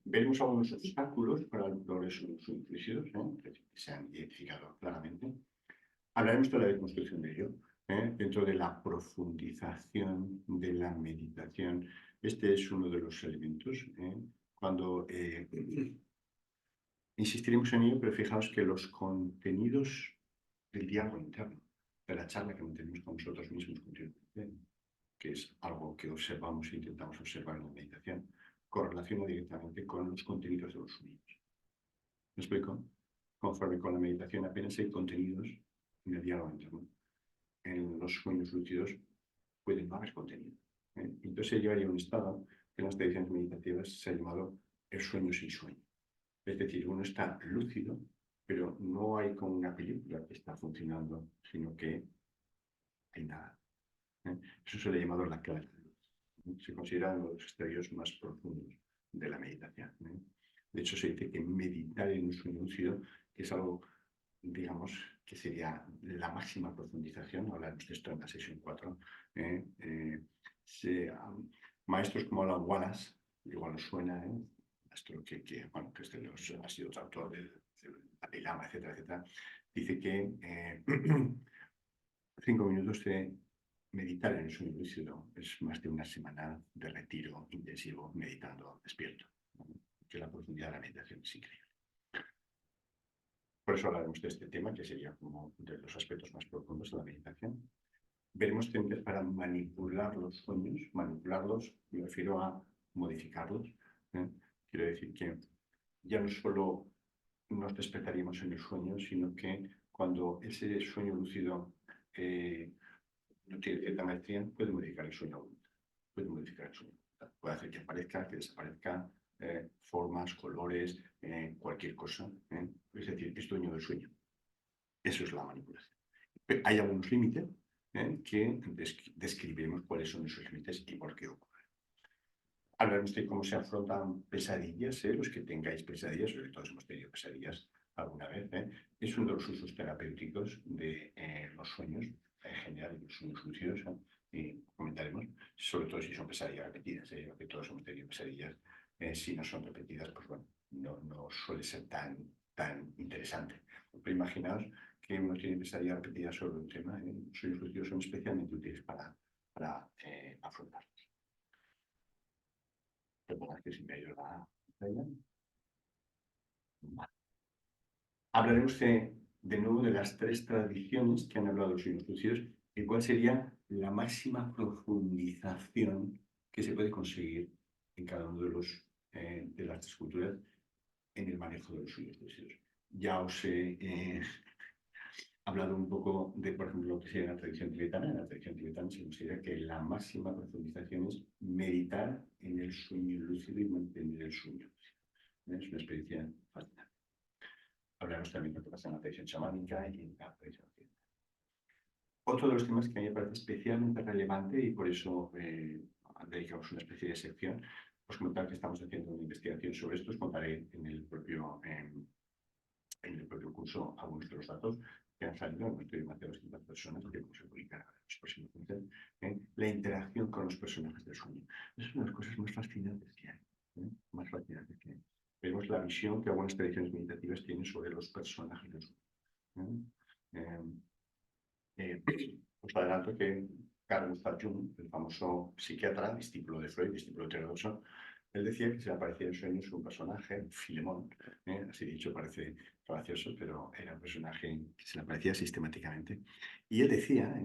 Veremos algunos obstáculos para los sueños lúcidos, que se han identificado claramente. Hablaremos de la deconstrucción de ello, dentro de la profundización de la meditación. Este es uno de los elementos. Cuando insistiremos en ello, pero fijaos que los contenidos del diálogo interno, de la charla que mantenemos con nosotros mismos continuamente, que es algo que observamos e intentamos observar en la meditación, correlaciona directamente con los contenidos de los sueños. ¿Me explico? Conforme con la meditación apenas hay contenidos en el diálogo interno. En los sueños lúcidos pueden no haber contenido. Entonces se llevaría a un estado que en las tradiciones meditativas se ha llamado el sueño sin sueño. Es decir, uno está lúcido, pero no hay como una película que está funcionando, sino que hay nada. Eso se le ha llamado la clara luz. Se considera uno de los estadios más profundos de la meditación. De hecho, se dice que meditar en un sueño lúcido es algo, digamos, que sería la máxima profundización. Hablaremos de esto en la sesión 4. Maestros como Alan Wallace, igual os suena, maestro bueno, que ha sido autor del Dalai Lama, etcétera, etcétera, dice que 5 minutos de meditar en el sueño lúcido es más de una semana de retiro intensivo meditando despierto, que la profundidad de la meditación es increíble. Por eso hablaremos de este tema, que sería como de los aspectos más profundos de la meditación. Veremos técnicas para manipular los sueños. Manipularlos, me refiero a modificarlos. Quiero decir que ya no solo nos despertaríamos en el sueño, sino que cuando ese sueño lúcido no tiene cierta maestría, puede modificar el sueño. Puede modificar el sueño. Puede hacer que aparezca, que desaparezca, formas, colores, cualquier cosa. Es decir, es dueño del sueño. Eso es la manipulación. Pero hay algunos límites que describiremos cuáles son esos límites y por qué ocurren. Hablaremos de cómo se afrontan pesadillas, los que tengáis pesadillas, sobre todo hemos tenido pesadillas alguna vez. Es uno de los usos terapéuticos de los sueños, en general, los sueños lúcidos, y comentaremos, sobre todo si son pesadillas repetidas, porque todos hemos tenido pesadillas. Si no son repetidas, pues bueno, no suele ser tan interesante. Pero imaginaos que uno tiene pesadillas repetidas sobre un tema. Los sueños lúcidos son especialmente útiles para afrontarlos. Perdona que si me ayuda. Hablaremos de de nuevo de las tres tradiciones que han hablado de los sueños lúcidos y cuál sería la máxima profundización que se puede conseguir en cada uno de las tres culturas en el manejo de los sueños lúcidos. Ya os he hablado un poco de, por ejemplo, lo que sería la tradición tibetana. En la tradición tibetana se considera que la máxima profundización es meditar en el sueño lúcido y mantener el sueño lúcido. Es una experiencia fascinante. Hablaremos también de lo que pasa en la tradición chamánica y en la tradición occidental. Otro de los temas que a mí me parece especialmente relevante y por eso dedicamos una especie de sección, os comentar que estamos haciendo una investigación sobre esto, os contaré en el propio curso algunos de los datos que han salido en estudio de más de 200 personas que vamos a publicar en los próximos meses, la interacción con los personajes del sueño. Es una de las cosas más fascinantes que hay. Más fascinantes que hay. Vemos la visión que algunas tradiciones meditativas tienen sobre los personajes del sueño. Os adelanto que Carl Gustav Jung, el famoso psiquiatra, discípulo de Freud, discípulo heterodoxo, él decía que se le aparecía en sueños un personaje, Filemón, así dicho parece gracioso, pero era un personaje que se le aparecía sistemáticamente. Y él decía,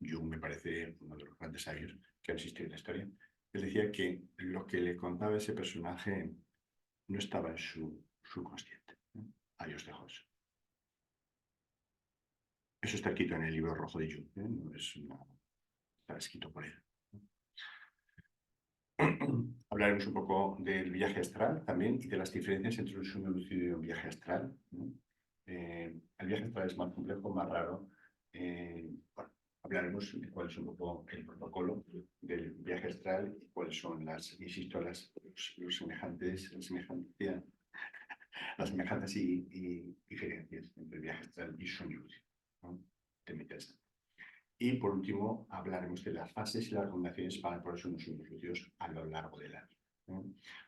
Jung me parece uno de los grandes sabios que ha existido en la historia, él decía que lo que le contaba ese personaje no estaba en su subconsciente. Ahí os dejo eso. Eso está escrito en el libro rojo de Jung, no es está escrito por él. Hablaremos un poco del viaje astral también y de las diferencias entre un sueño lúcido y un viaje astral. El viaje astral es más complejo, más raro. Bueno, hablaremos de cuál es un poco el protocolo del viaje astral y cuáles son insisto, los semejantes, las semejanzas y diferencias entre el viaje astral y sueño lúcido. Te metes. Y por último, hablaremos de las fases y las recomendaciones para poner unos sueños lúcidos a lo largo del año.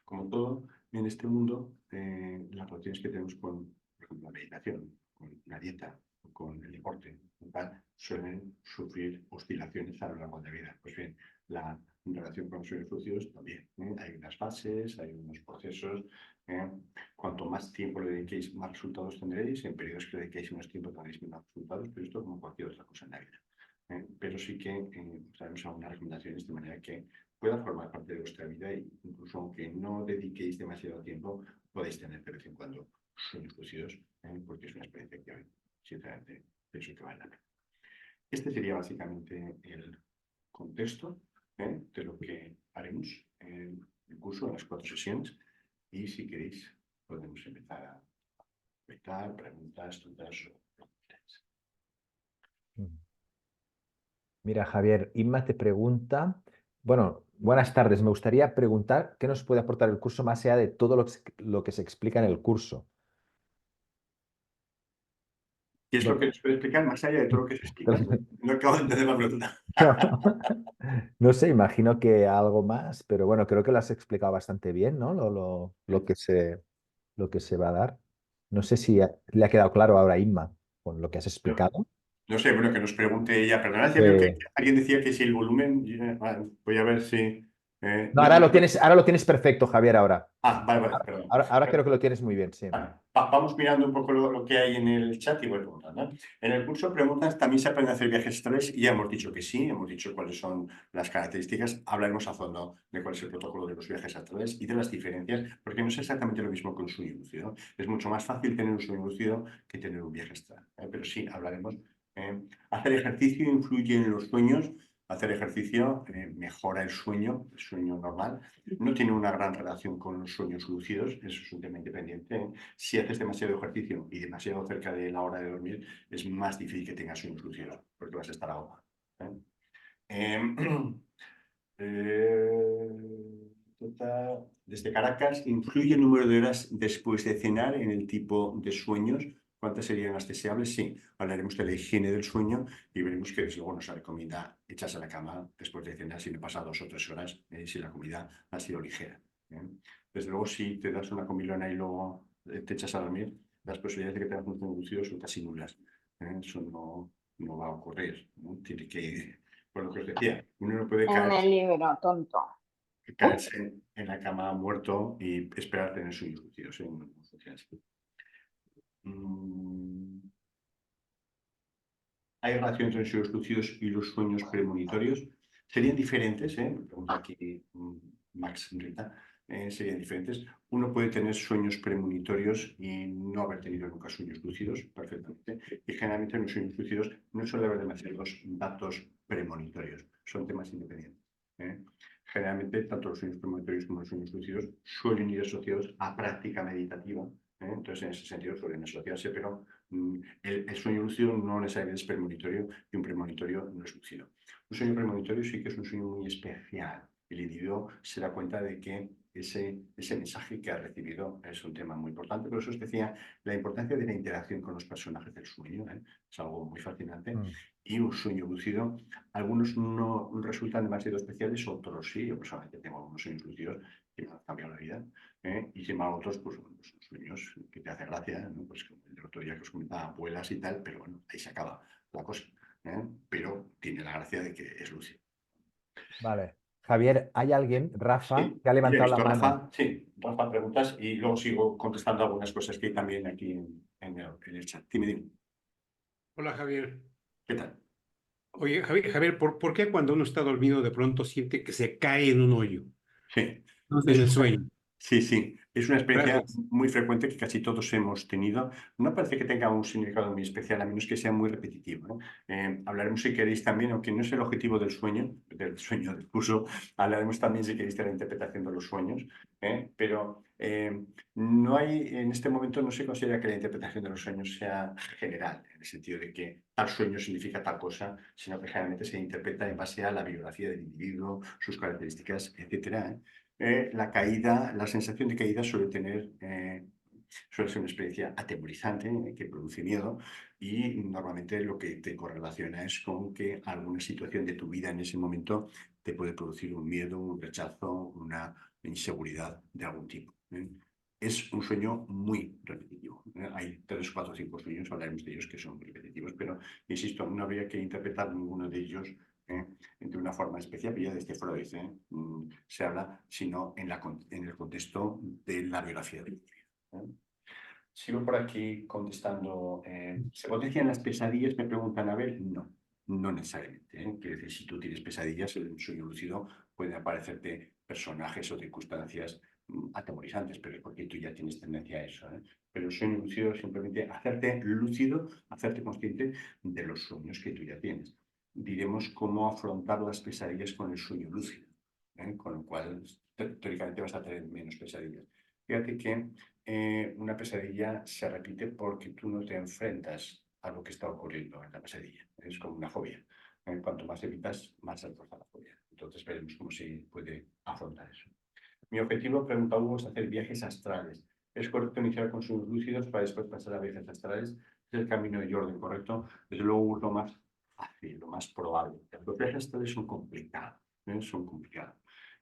Como todo en este mundo, las relaciones que tenemos con, por ejemplo, la meditación, con la dieta, con el deporte, suelen sufrir oscilaciones a lo largo de la vida. Pues bien, la relación con los sueños lúcidos también. Hay unas fases, hay unos procesos. Cuanto más tiempo le dediquéis, más resultados tendréis. En periodos que le dediquéis menos tiempo tendréis menos resultados, pero esto como cualquier otra cosa en la vida. Pero sí que os daremos algunas recomendaciones de manera que pueda formar parte de vuestra vida e incluso aunque no dediquéis demasiado tiempo, podéis tener de vez en cuando sueños lúcidos, porque es una experiencia que sinceramente pienso que vale la pena. Este sería básicamente el contexto de lo que haremos en el curso, en las 4 sesiones, y si queréis podemos empezar a comentar, preguntas, dudas o lo que queráis. Mira, Javier, Inma te pregunta, bueno, buenas tardes, me gustaría preguntar qué nos puede aportar el curso más allá de todo lo que se explica en el curso. ¿Qué es lo Bueno, que nos puede explicar más allá de todo lo que se explica? No acabo de entender la pregunta. no sé, imagino que algo más, pero bueno, creo que lo has explicado bastante bien, ¿no? Lo que se va a dar. No sé si le ha quedado claro ahora a Inma con lo que has No, explicado. no sé, bueno, que nos pregunte ella. Perdona, ya veo que alguien decía que si el volumen. Voy a ver si. No, ahora lo tienes perfecto, Javier, ahora. Vale, vale, perdón. Ahora creo que lo tienes muy bien, sí. Vale, vamos mirando un poco lo que hay en el chat y voy preguntando. En el curso preguntas, ¿también se aprende a hacer viajes astrales? Y ya hemos dicho que sí, hemos dicho cuáles son las características. Hablaremos a fondo de cuál es el protocolo de los viajes astrales y de las diferencias, porque no es exactamente lo mismo que un sueño lúcido. Es mucho más fácil tener un sueño lúcido que tener un viaje astral. Pero sí, hablaremos. ¿Hacer ejercicio influye en los sueños? Hacer ejercicio mejora el sueño normal. No tiene una gran relación con los sueños lúcidos, eso es un tema independiente. Si haces demasiado ejercicio y demasiado cerca de la hora de dormir, es más difícil que tengas sueños lúcidos, porque vas a estar ahogado. Desde Caracas, ¿influye el número de horas después de cenar en el tipo de sueños? ¿Cuántas serían las deseables? Sí, hablaremos de la higiene del sueño y veremos que desde luego no se recomienda echarse a la cama después de cenar si no pasa 2 o 3 horas, si la comida ha sido ligera. Desde luego, si te das una comilona y luego te echas a dormir, las posibilidades de que tengas un sueño lúcido son casi nulas. Eso no va a ocurrir. Tiene que, por lo que os decía, uno no puede En el libro, tonto. caerse en la cama muerto y esperar tener sueños lúcidos. No funciona así. ¿Hay relación entre los sueños lúcidos y los sueños premonitorios? Serían diferentes, ¿eh? Me pregunta aquí Max Rita. Serían diferentes. Uno puede tener sueños premonitorios y no haber tenido nunca sueños lúcidos, perfectamente. Y generalmente en los sueños lúcidos no suele haber demasiados datos premonitorios, son temas independientes. ¿Eh? Generalmente, tanto los sueños premonitorios como los sueños lúcidos suelen ir asociados a práctica meditativa. Entonces, en ese sentido, suelen asociarse, pero el sueño lúcido no necesariamente es premonitorio y un premonitorio no es lúcido. Un sueño premonitorio sí que es un sueño muy especial. El individuo se da cuenta de que ese mensaje que ha recibido es un tema muy importante. Por eso os decía la importancia de la interacción con los personajes del sueño. Es algo muy fascinante. Mm. Y un sueño lúcido, algunos no resultan demasiado especiales, otros sí. Yo personalmente tengo algunos sueños lúcidos que me han cambiado la vida. Y sin embargo otros, pues bueno, son sueños que te hacen gracia, ¿no? Pues como el del otro día que os comentaba, abuelas y tal, pero bueno, ahí se acaba la cosa. Pero tiene la gracia de que es lúcido. Vale. Javier, hay alguien, Rafa, Sí, que ha ya he levantado la visto, mano. Rafa. Sí, Rafa, preguntas y luego sigo contestando algunas cosas que hay también aquí en el chat. Dime, dime. Hola Javier. ¿Qué tal? Oye, Javier, ¿por qué cuando uno está dormido de pronto siente que se cae en un hoyo Sí, en el sueño? sí, sí. Es una experiencia Gracias. muy frecuente que casi todos hemos tenido. No parece que tenga un significado muy especial, a menos que sea muy repetitivo, ¿no? Hablaremos, si queréis, también, aunque no es el objetivo del sueño del curso, hablaremos también, si queréis, de la interpretación de los sueños. Pero no hay, en este momento no se considera que la interpretación de los sueños sea general, en el sentido de que tal sueño significa tal cosa, sino que generalmente se interpreta en base a la biografía del individuo, sus características, etcétera. La caída, la sensación de caída suele ser una experiencia atemorizante, que produce miedo, y normalmente lo que te correlaciona es con que alguna situación de tu vida en ese momento te puede producir un miedo, un rechazo, una inseguridad de algún tipo. Es un sueño muy repetitivo. Hay 3, 4, 5 sueños, hablaremos de ellos, que son repetitivos, pero insisto, no habría que interpretar ninguno de ellos ¿eh? de una forma especial, ya desde Freud se habla, sino en el contexto de la biografía del individuo. Sigo por aquí contestando. ¿Se potencian las pesadillas? Me preguntan, a ver, no, no necesariamente. Quiero decir, si tú tienes pesadillas, en un sueño lúcido pueden aparecerte personajes o circunstancias atemorizantes, pero es porque tú ya tienes tendencia a eso. Pero el sueño lúcido es simplemente hacerte lúcido, hacerte consciente de los sueños que tú ya tienes. Diremos cómo afrontar las pesadillas con el sueño lúcido, con lo cual teóricamente vas a tener menos pesadillas. Fíjate que una pesadilla se repite porque tú no te enfrentas a lo que está ocurriendo en la pesadilla. Es como una fobia. Cuanto más evitas, más se refuerza la fobia. Entonces veremos cómo se puede afrontar eso. Mi objetivo, pregunta Hugo, es hacer viajes astrales. ¿Es correcto iniciar con sueños lúcidos para después pasar a viajes astrales? Es el camino de Jordan, ¿correcto? Desde luego es lo más fácil, lo más probable. Los viajes astrales son complicados. Son complicados.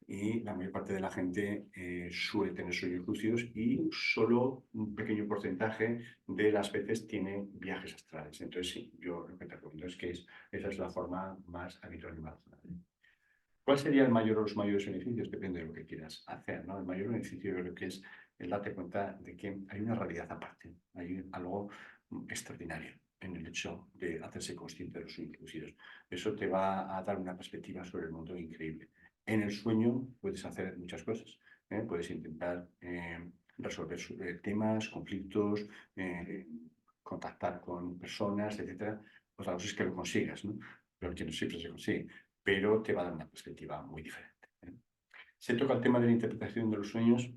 Y la mayor parte de la gente suele tener sueños lúcidos y solo un pequeño porcentaje de las veces tiene viajes astrales. Entonces, sí, yo lo que te recomiendo es que esa es la forma más habitual y más razonable. ¿Cuál sería el mayor o los mayores beneficios? Depende de lo que quieras hacer, ¿no? El mayor beneficio yo creo que es el darte cuenta de que hay una realidad aparte, hay algo extraordinario en el hecho de hacerse consciente de los sueños lúcidos. Eso te va a dar una perspectiva sobre el mundo increíble. En el sueño puedes hacer muchas cosas. Puedes intentar resolver temas, conflictos, contactar con personas, etcétera. Pues la cosa es que lo consigas, ¿no? Pero que no siempre se consigue, pero te va a dar una perspectiva muy diferente. Se toca el tema de la interpretación de los sueños.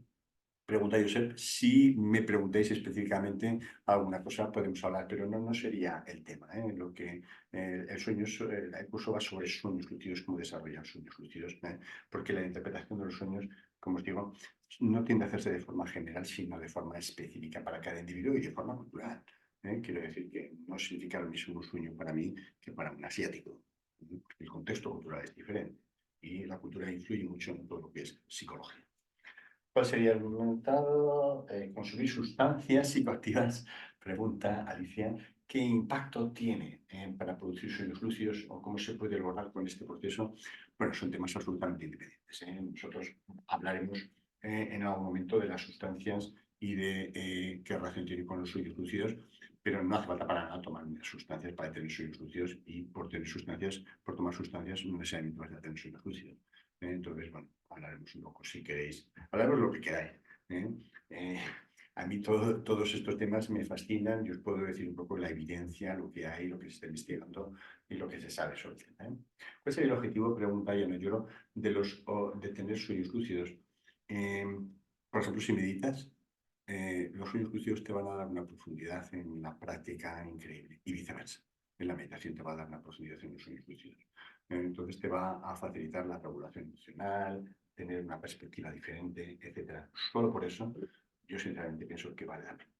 Pregunta Josep, si me preguntáis específicamente alguna cosa podemos hablar, pero no sería el tema. Lo que el sueño, el curso va sobre sueños lúcidos, cómo desarrollar sueños lúcidos, porque la interpretación de los sueños, como os digo, no tiende a hacerse de forma general, sino de forma específica para cada individuo y de forma cultural. Quiero decir que no significa lo mismo un sueño para mí que para un asiático. El contexto cultural es diferente y la cultura influye mucho en todo lo que es psicología. ¿Cuál sería el resultado? Consumir sustancias psicoactivas, pregunta Alicia. ¿Qué impacto tiene para producir sueños lúcidos o cómo se puede lograr con este proceso? Bueno, son temas absolutamente independientes. Nosotros hablaremos en algún momento de las sustancias y de qué relación tiene con los sueños lúcidos, pero no hace falta para nada tomar sustancias para tener sueños lúcidos y por tener sustancias, por tomar sustancias no necesariamente vas a tener sueños lúcidos. Entonces, bueno, hablaremos un poco si queréis, hablaremos lo que queráis. ¿eh? Eh, a mí todos estos temas me fascinan, yo os puedo decir un poco la evidencia, lo que hay, lo que se está investigando y lo que se sabe sobre el tema. ¿Cuál sería el objetivo, pregunta Yana Lloro, de tener sueños lúcidos? Por ejemplo, si meditas, los sueños lúcidos te van a dar una profundidad en la práctica increíble y viceversa. En la meditación te va a dar una profundidad en los sueños lúcidos. Entonces te va a facilitar la regulación emocional, tener una perspectiva diferente, etc. Solo por eso, yo sinceramente pienso que vale la pena.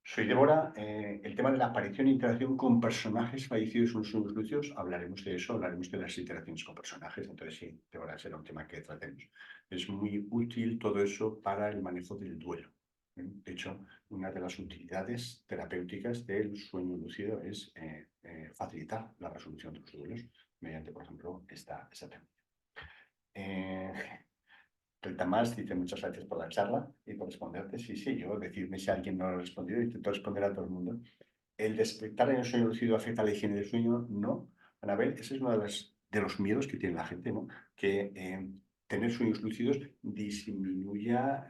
Soy Débora. El tema de la aparición e interacción con personajes fallecidos en los sueños lúcidos, hablaremos de eso, hablaremos de las interacciones con personajes. Entonces sí, Débora, será un tema que tratemos. Es muy útil todo eso para el manejo del duelo. De hecho, una de las utilidades terapéuticas del sueño lúcido es facilitar la resolución de los duelos mediante, por ejemplo, esta técnica. El Tamás dice muchas gracias por la charla y por responderte. Sí, sí, yo decirme si alguien no lo ha respondido, intento responder a todo el mundo. ¿El despertar en el sueño lúcido afecta a la higiene del sueño? No. Anabel, ese es uno de los miedos que tiene la gente, ¿no? Que tener sueños lúcidos disminuya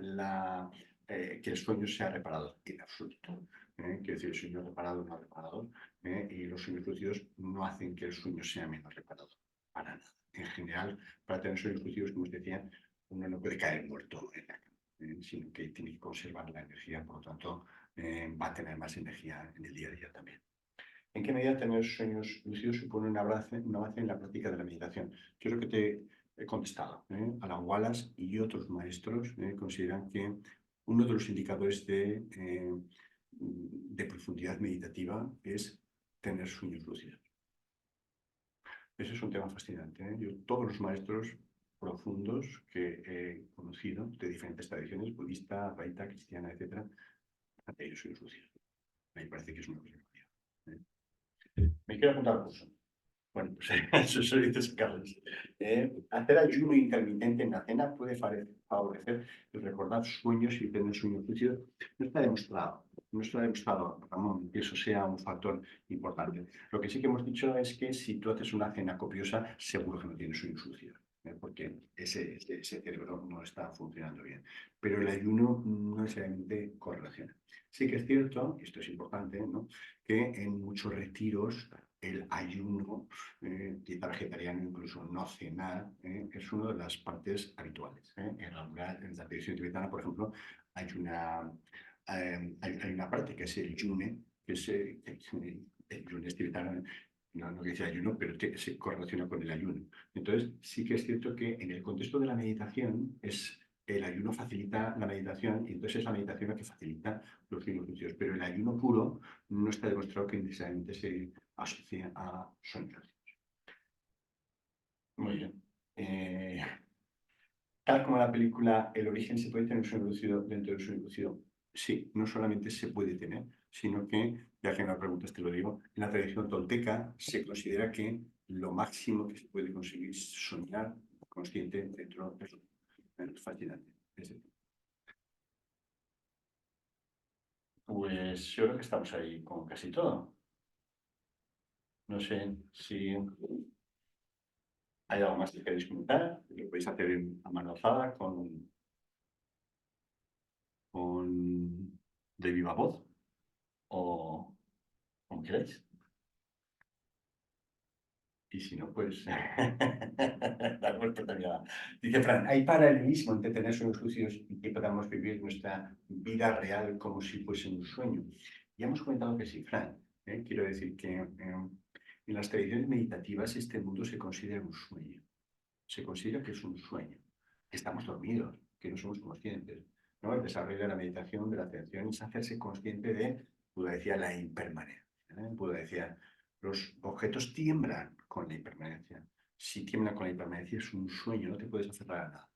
que el sueño sea reparador. En absoluto. Quiero decir, el sueño reparado no reparador. Y los sueños lúcidos no hacen que el sueño sea menos reparador. Para nada. En general, para tener sueños lúcidos, como os decía, uno no puede caer muerto en la cama, sino que tiene que conservar la energía, por lo tanto, va a tener más energía en el día a día también. ¿En qué medida tener sueños lúcidos supone un avance en la práctica de la meditación? Yo creo que te he contestado. Alan Wallace y otros maestros consideran que uno de los indicadores de profundidad meditativa es tener sueños lúcidos. Ese es un tema fascinante. Todos los maestros profundos que he conocido de diferentes tradiciones, budista, raita, cristiana, etc., han tenido sueños lúcidos. Me parece que es una cosa ¿eh? Me quiero apuntar al curso. Bueno, pues eso dices, Carlos. Hacer ayuno intermitente en la cena puede favorecer el recordar sueños y tener sueños lúcidos. No está demostrado. No está demostrado, Ramón, que eso sea un factor importante. Lo que sí que hemos dicho es que si tú haces una cena copiosa, seguro que no tienes sueños lúcidos, porque ese cerebro no está funcionando bien. Pero el ayuno no necesariamente correlaciona. Sí que es cierto, y esto es importante, ¿no?, que en muchos retiros el ayuno, dieta vegetariana, incluso no cenar, es una de las partes habituales. En la tradición tibetana, por ejemplo, hay una parte que es el yune, que es el yune es tibetano, no dice ayuno, pero se correlaciona con el ayuno. Entonces, sí que es cierto que en el contexto de la meditación el ayuno facilita la meditación y entonces es la meditación la que facilita los sueños lúcidos, pero el ayuno puro no está demostrado que necesariamente se asocia a sueños lúcidos. Muy bien. Tal como la película El origen, ¿se puede tener un sueño lúcido dentro del sueño lúcido? Sí, no solamente se puede tener, sino que, ya que me preguntas te lo digo, en la tradición tolteca se considera que lo máximo que se puede conseguir es soñar consciente dentro de eso. Es fascinante. Pues yo creo que estamos ahí con casi todo. No sé si hay algo más que queréis comentar. Lo podéis hacer a mano alzada de viva voz o como queráis. Y si no, pues la respuesta mirada. Dice Fran, ¿hay paralelismo entre tener sueños lúcidos y que podamos vivir nuestra vida real como si fuese un sueño? Ya hemos comentado que sí, Fran. Quiero decir que en las tradiciones meditativas este mundo se considera un sueño. Se considera que es un sueño, que estamos dormidos, que no somos conscientes. ¿No? El desarrollo de la meditación, de la atención, es hacerse consciente de, Buda decía, la impermanencia. Buda decía, los objetos tiemblan con la impermanencia. Si tiemblan con la impermanencia es un sueño, no te puedes aferrar a nada.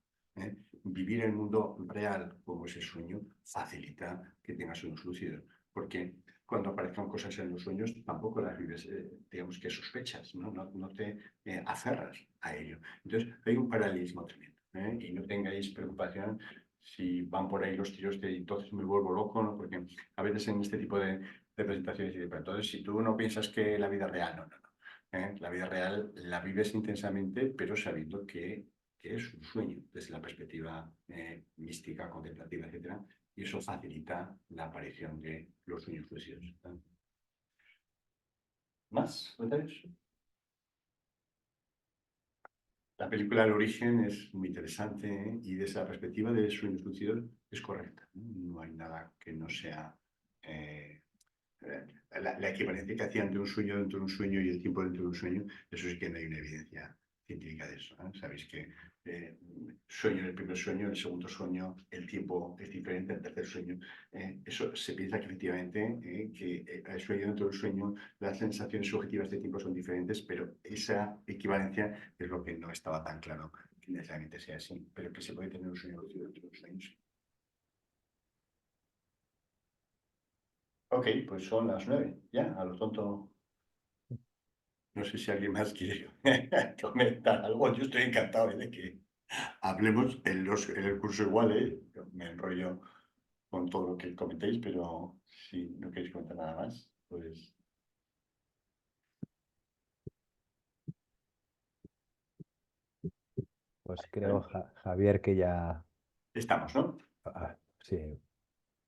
Vivir el mundo real como ese sueño facilita que tengas sueños lúcidos, porque cuando aparezcan cosas en los sueños tampoco las vives, digamos que sospechas, no te aferras a ello. Entonces hay un paralelismo tremendo, y no tengáis preocupación si van por ahí los tiros, entonces me vuelvo loco, ¿no? Porque a veces en este tipo de presentaciones, pero entonces si tú no piensas que la vida real, no. La vida real la vives intensamente, pero sabiendo que es un sueño desde la perspectiva mística, contemplativa, etcétera, y eso facilita la aparición de los sueños lúcidos. ¿Más comentarios? La película El origen es muy interesante, ¿eh? Y desde la perspectiva de sueños lúcidos es correcta. No hay nada que no sea la equivalencia que hacían de un sueño dentro de un sueño y el tiempo dentro de un sueño. Eso sí que no hay una evidencia científica de eso, ¿eh? Sabéis que sueño en el primer sueño, en el segundo sueño, el tiempo es diferente, en el tercer sueño. Eso se piensa que efectivamente que el sueño dentro del sueño, las sensaciones subjetivas de tiempo son diferentes, pero esa equivalencia es lo que no estaba tan claro que necesariamente sea así, pero que se puede tener un sueño lúcido dentro de un sueño, sí. Ok, pues son las 9, ya, a lo tonto. No sé si alguien más quiere comentar algo. Yo estoy encantado de que hablemos en el curso igual, ¿eh? Me enrollo con todo lo que comentéis, pero si no queréis comentar nada más, pues Pues creo, Javier, que ya, estamos, ¿no? sí,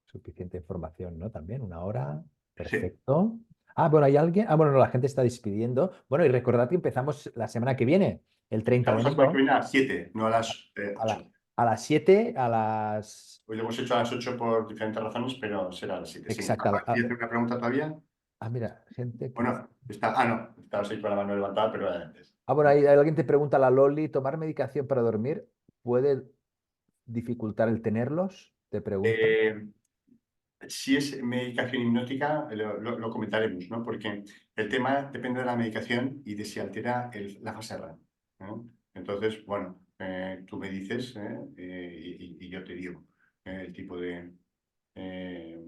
suficiente información, ¿no? También, una hora, Sí. perfecto. Ah, bueno, ¿hay alguien? Ah, bueno, no, la gente está despidiendo. Bueno, y recordad que empezamos la semana que viene, el 30 de Estamos la semana que enero, viene a las 7, no a las a, 8. a las 7, a las... Hoy lo hemos hecho a las 8 por diferentes razones, pero será a las 7. Sí. Exacto. ¿Quieres hacer una pregunta todavía? Mira, gente que... Bueno, está. Ah, no. Estabas ahí con la mano levantada, pero era antes. Bueno, ahí alguien te pregunta, la Loli, ¿tomar medicación para dormir puede dificultar el tenerlos? Te pregunta. Eh, Si es medicación hipnótica, lo comentaremos, ¿no? Porque el tema depende de la medicación y de si altera la fase REM, ¿no? Entonces, bueno, tú me dices y yo te digo el tipo de... eh,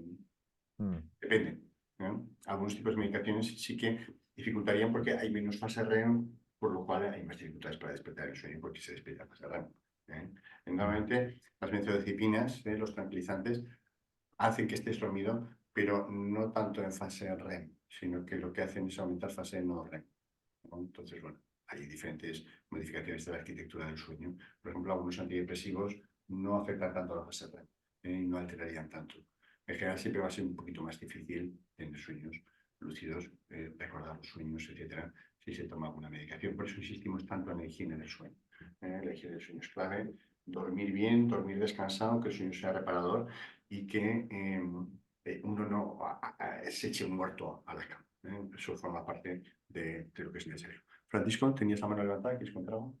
Mm, depende, ¿no? Algunos tipos de medicaciones sí que dificultarían porque hay menos fase REM, por lo cual hay más dificultades para despertar el sueño porque se despierta fase REM. ¿Eh? mm. Normalmente, las benzodiazepinas, los tranquilizantes, hacen que estés dormido, pero no tanto en fase REM, sino que lo que hacen es aumentar fase no REM, ¿no? Entonces, bueno, hay diferentes modificaciones de la arquitectura del sueño. Por ejemplo, algunos antidepresivos no afectan tanto a la fase REM y no alterarían tanto. En general, siempre va a ser un poquito más difícil tener sueños lúcidos, recordar los sueños, etcétera, si se toma alguna medicación. Por eso insistimos tanto en la higiene del sueño. La higiene del sueño es clave. Dormir bien, dormir descansado, que el sueño sea reparador y que uno no se eche muerto a la cama. Eso forma parte de lo que es necesario. Francisco, ¿tenías la mano levantada? ¿Quieres contar algo?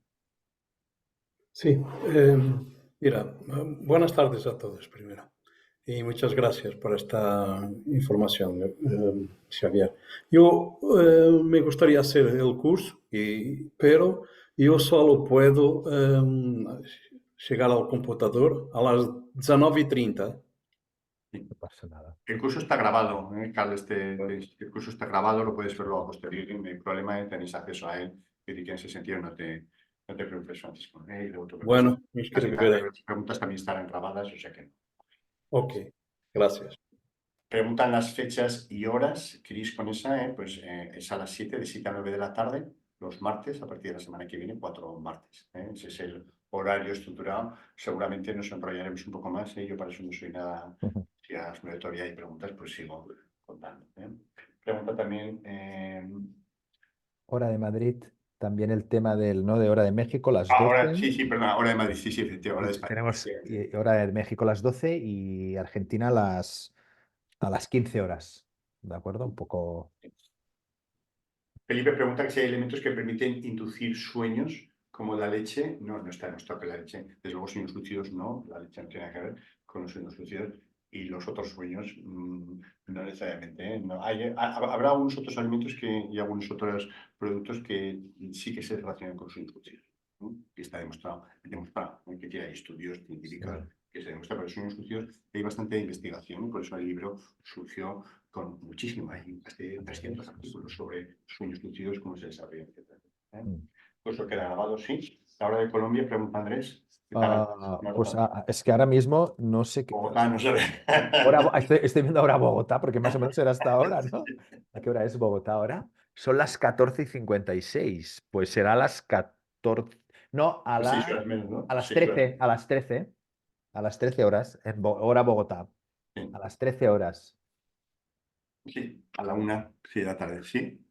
Sí, mira, buenas tardes a todos primero. Y muchas gracias por esta información, Xavier. Yo me gustaría hacer el curso, pero yo solo puedo llegar al computador a las 19:30. Sí. No pasa nada. El curso está grabado, Carlos, el curso está grabado, lo puedes verlo a posteriori, no hay problema, tenéis acceso a él, y que en ese sentido no te preocupes, Francisco. Y luego tú preguntas, Bueno, me inscribiré. las preguntas también estarán grabadas, o sea que no. Ok, gracias. Preguntan las fechas y horas, queréis con esa, pues es a las 7, de 7 a 9 de la tarde, los martes, a partir de la semana que viene, 4 martes. Ese es el horario estructurado. Seguramente nos enrollaremos un poco más, yo para eso no soy nada. Si a las 9 todavía hay preguntas, pues sigo contando. Pregunta también. Hora de Madrid, también el tema del, ¿no? De hora de México, las Ahora, 12. sí, perdona, hora de Madrid, sí, efectivamente, hora de España. Tenemos hora de México las 12 y Argentina a las 15 horas. ¿De acuerdo? Un poco. Felipe pregunta que si hay elementos que permiten inducir sueños, como la leche. No, no está demostrado que la leche, desde luego sueños lúcidos no, la leche no tiene nada que ver con los sueños lúcidos y los otros sueños no necesariamente. No. Habrá algunos otros alimentos y algunos otros productos que sí que se relacionan con los sueños lúcidos, ¿no? Que está demostrado, que tiene estudios Sí. científicos que se demuestra, pero los sueños lúcidos hay bastante investigación y por eso el libro surgió con muchísimo, hay más de 300 artículos sobre sueños lúcidos, cómo se desarrollan, etc. Mm. Pues lo queda grabado, sí. La hora de Colombia, pregunta Andrés. ¿Qué tal? Pues es que ahora mismo no sé qué. Bogotá, no sé. Estoy viendo ahora Bogotá, porque más o menos era hasta ahora, ¿no? ¿A qué hora es Bogotá ahora? Son las 14:56. Pues será a las 14. No, Pues 6 horas menos, ¿no? a las 6 horas. 13. A las 13. A las 13 horas. Hora Bogotá. Sí. A las 13 horas. Sí, a la 1, sí, de la tarde, sí.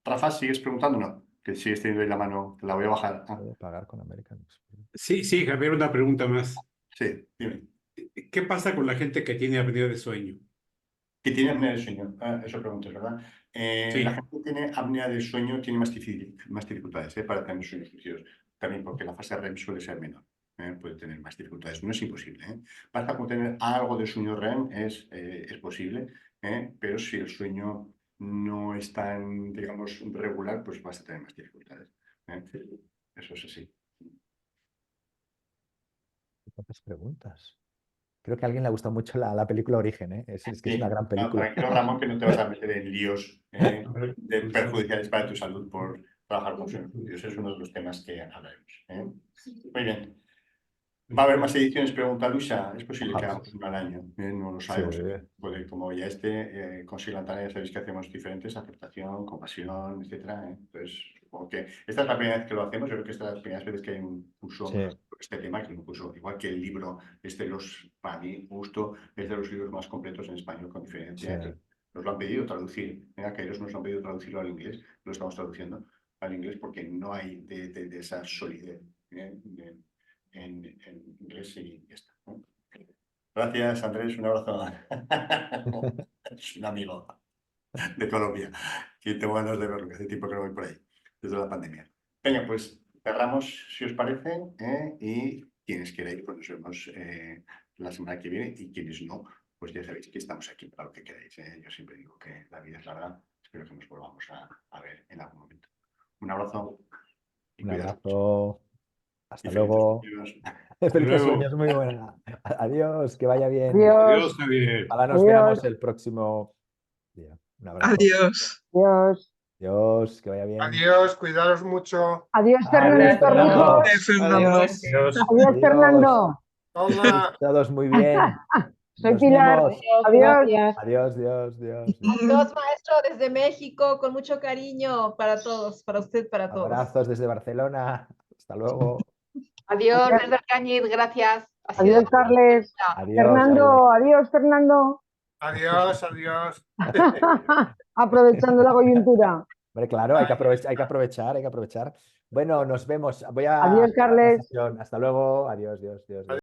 Rafa, ¿sigues preguntando? No, que sigues teniendo ahí la mano, te la voy a bajar. Puedo pagar con American Express. Sí, Javier, una pregunta más. Sí, dime. ¿Qué pasa con la gente que tiene apnea de sueño? Que tiene apnea de sueño, eso preguntas, ¿verdad? Sí. La gente que tiene apnea de sueño tiene más dificultades para tener sueños lúcidos, también porque la fase REM suele ser menor, puede tener más dificultades, no es imposible. Basta con tener algo de sueño REM, es posible, pero si el sueño no es tan, digamos, regular, pues vas a tener más dificultades. Eso es así. ¿Cuántas preguntas? Creo que a alguien le ha gustado mucho la película Origen, ¿eh? Es que es una gran película. Tranquilo, Ramón, que no te vas a meter en líos ver, perjudiciales para tu salud por trabajar con sueños lúcidos. Es uno de los temas que hablaremos. Muy bien. ¿Va a haber más ediciones? Pregunta Luisa. Es posible que hagamos una al año. No lo sabemos. Sí. Puede, como ya con Silantana ya sabéis que hacemos diferentes, aceptación, compasión, etcétera. Entonces, supongo que esta es la primera vez que lo hacemos. Yo creo que esta es la primera vez que hay un curso Sí. sobre este tema, que es un curso, igual que el libro, para mí, justo, es de los libros más completos en español, con diferencia. Sí. Nos lo han pedido traducir. Que ellos nos han pedido traducirlo al inglés. Lo estamos traduciendo al inglés porque no hay de esa solidez en inglés y ya está, ¿no? Gracias, Andrés. Un abrazo. Es un amigo de Colombia que tengo ganas de verlo, que hace tiempo que no voy por ahí, desde la pandemia. Venga, pues cerramos, si os parece, y quienes queráis, pues nos vemos la semana que viene, y quienes no, pues ya sabéis que estamos aquí para lo que queráis. Yo siempre digo que la vida es larga. Espero que nos volvamos a ver en algún momento. Un abrazo y Un cuidaos mucho. abrazo. Y Hasta felices luego. sueños. Felices luego. sueños, muy buena. Adiós, que vaya bien. Adiós. Adiós, Javier. Ojalá nos Adiós. veamos el próximo día. Un abrazo. Adiós. Adiós. Adiós, que vaya bien. Adiós, cuidaros mucho. Adiós, Adiós, Fernando. Fernando. Fernando. Adiós, Fernando. Toma. Todos muy bien. Soy Nos Pilar. vemos. Adiós. Adiós, Dios, Dios. Adiós, maestro, desde México, con mucho cariño para todos, para usted, para todos. Abrazos desde Barcelona. Hasta luego. Adiós, desde Arcañiz, gracias. Ha sido Adiós, Carles. Adiós. Fernando. Adiós, Fernando. Adiós, adiós. Aprovechando la coyuntura. Hombre, claro, hay que aprovechar, hay que aprovechar. Bueno, nos vemos. Voy a Adiós, acabar la Carles. sesión. Hasta luego. Adiós, Dios, Dios.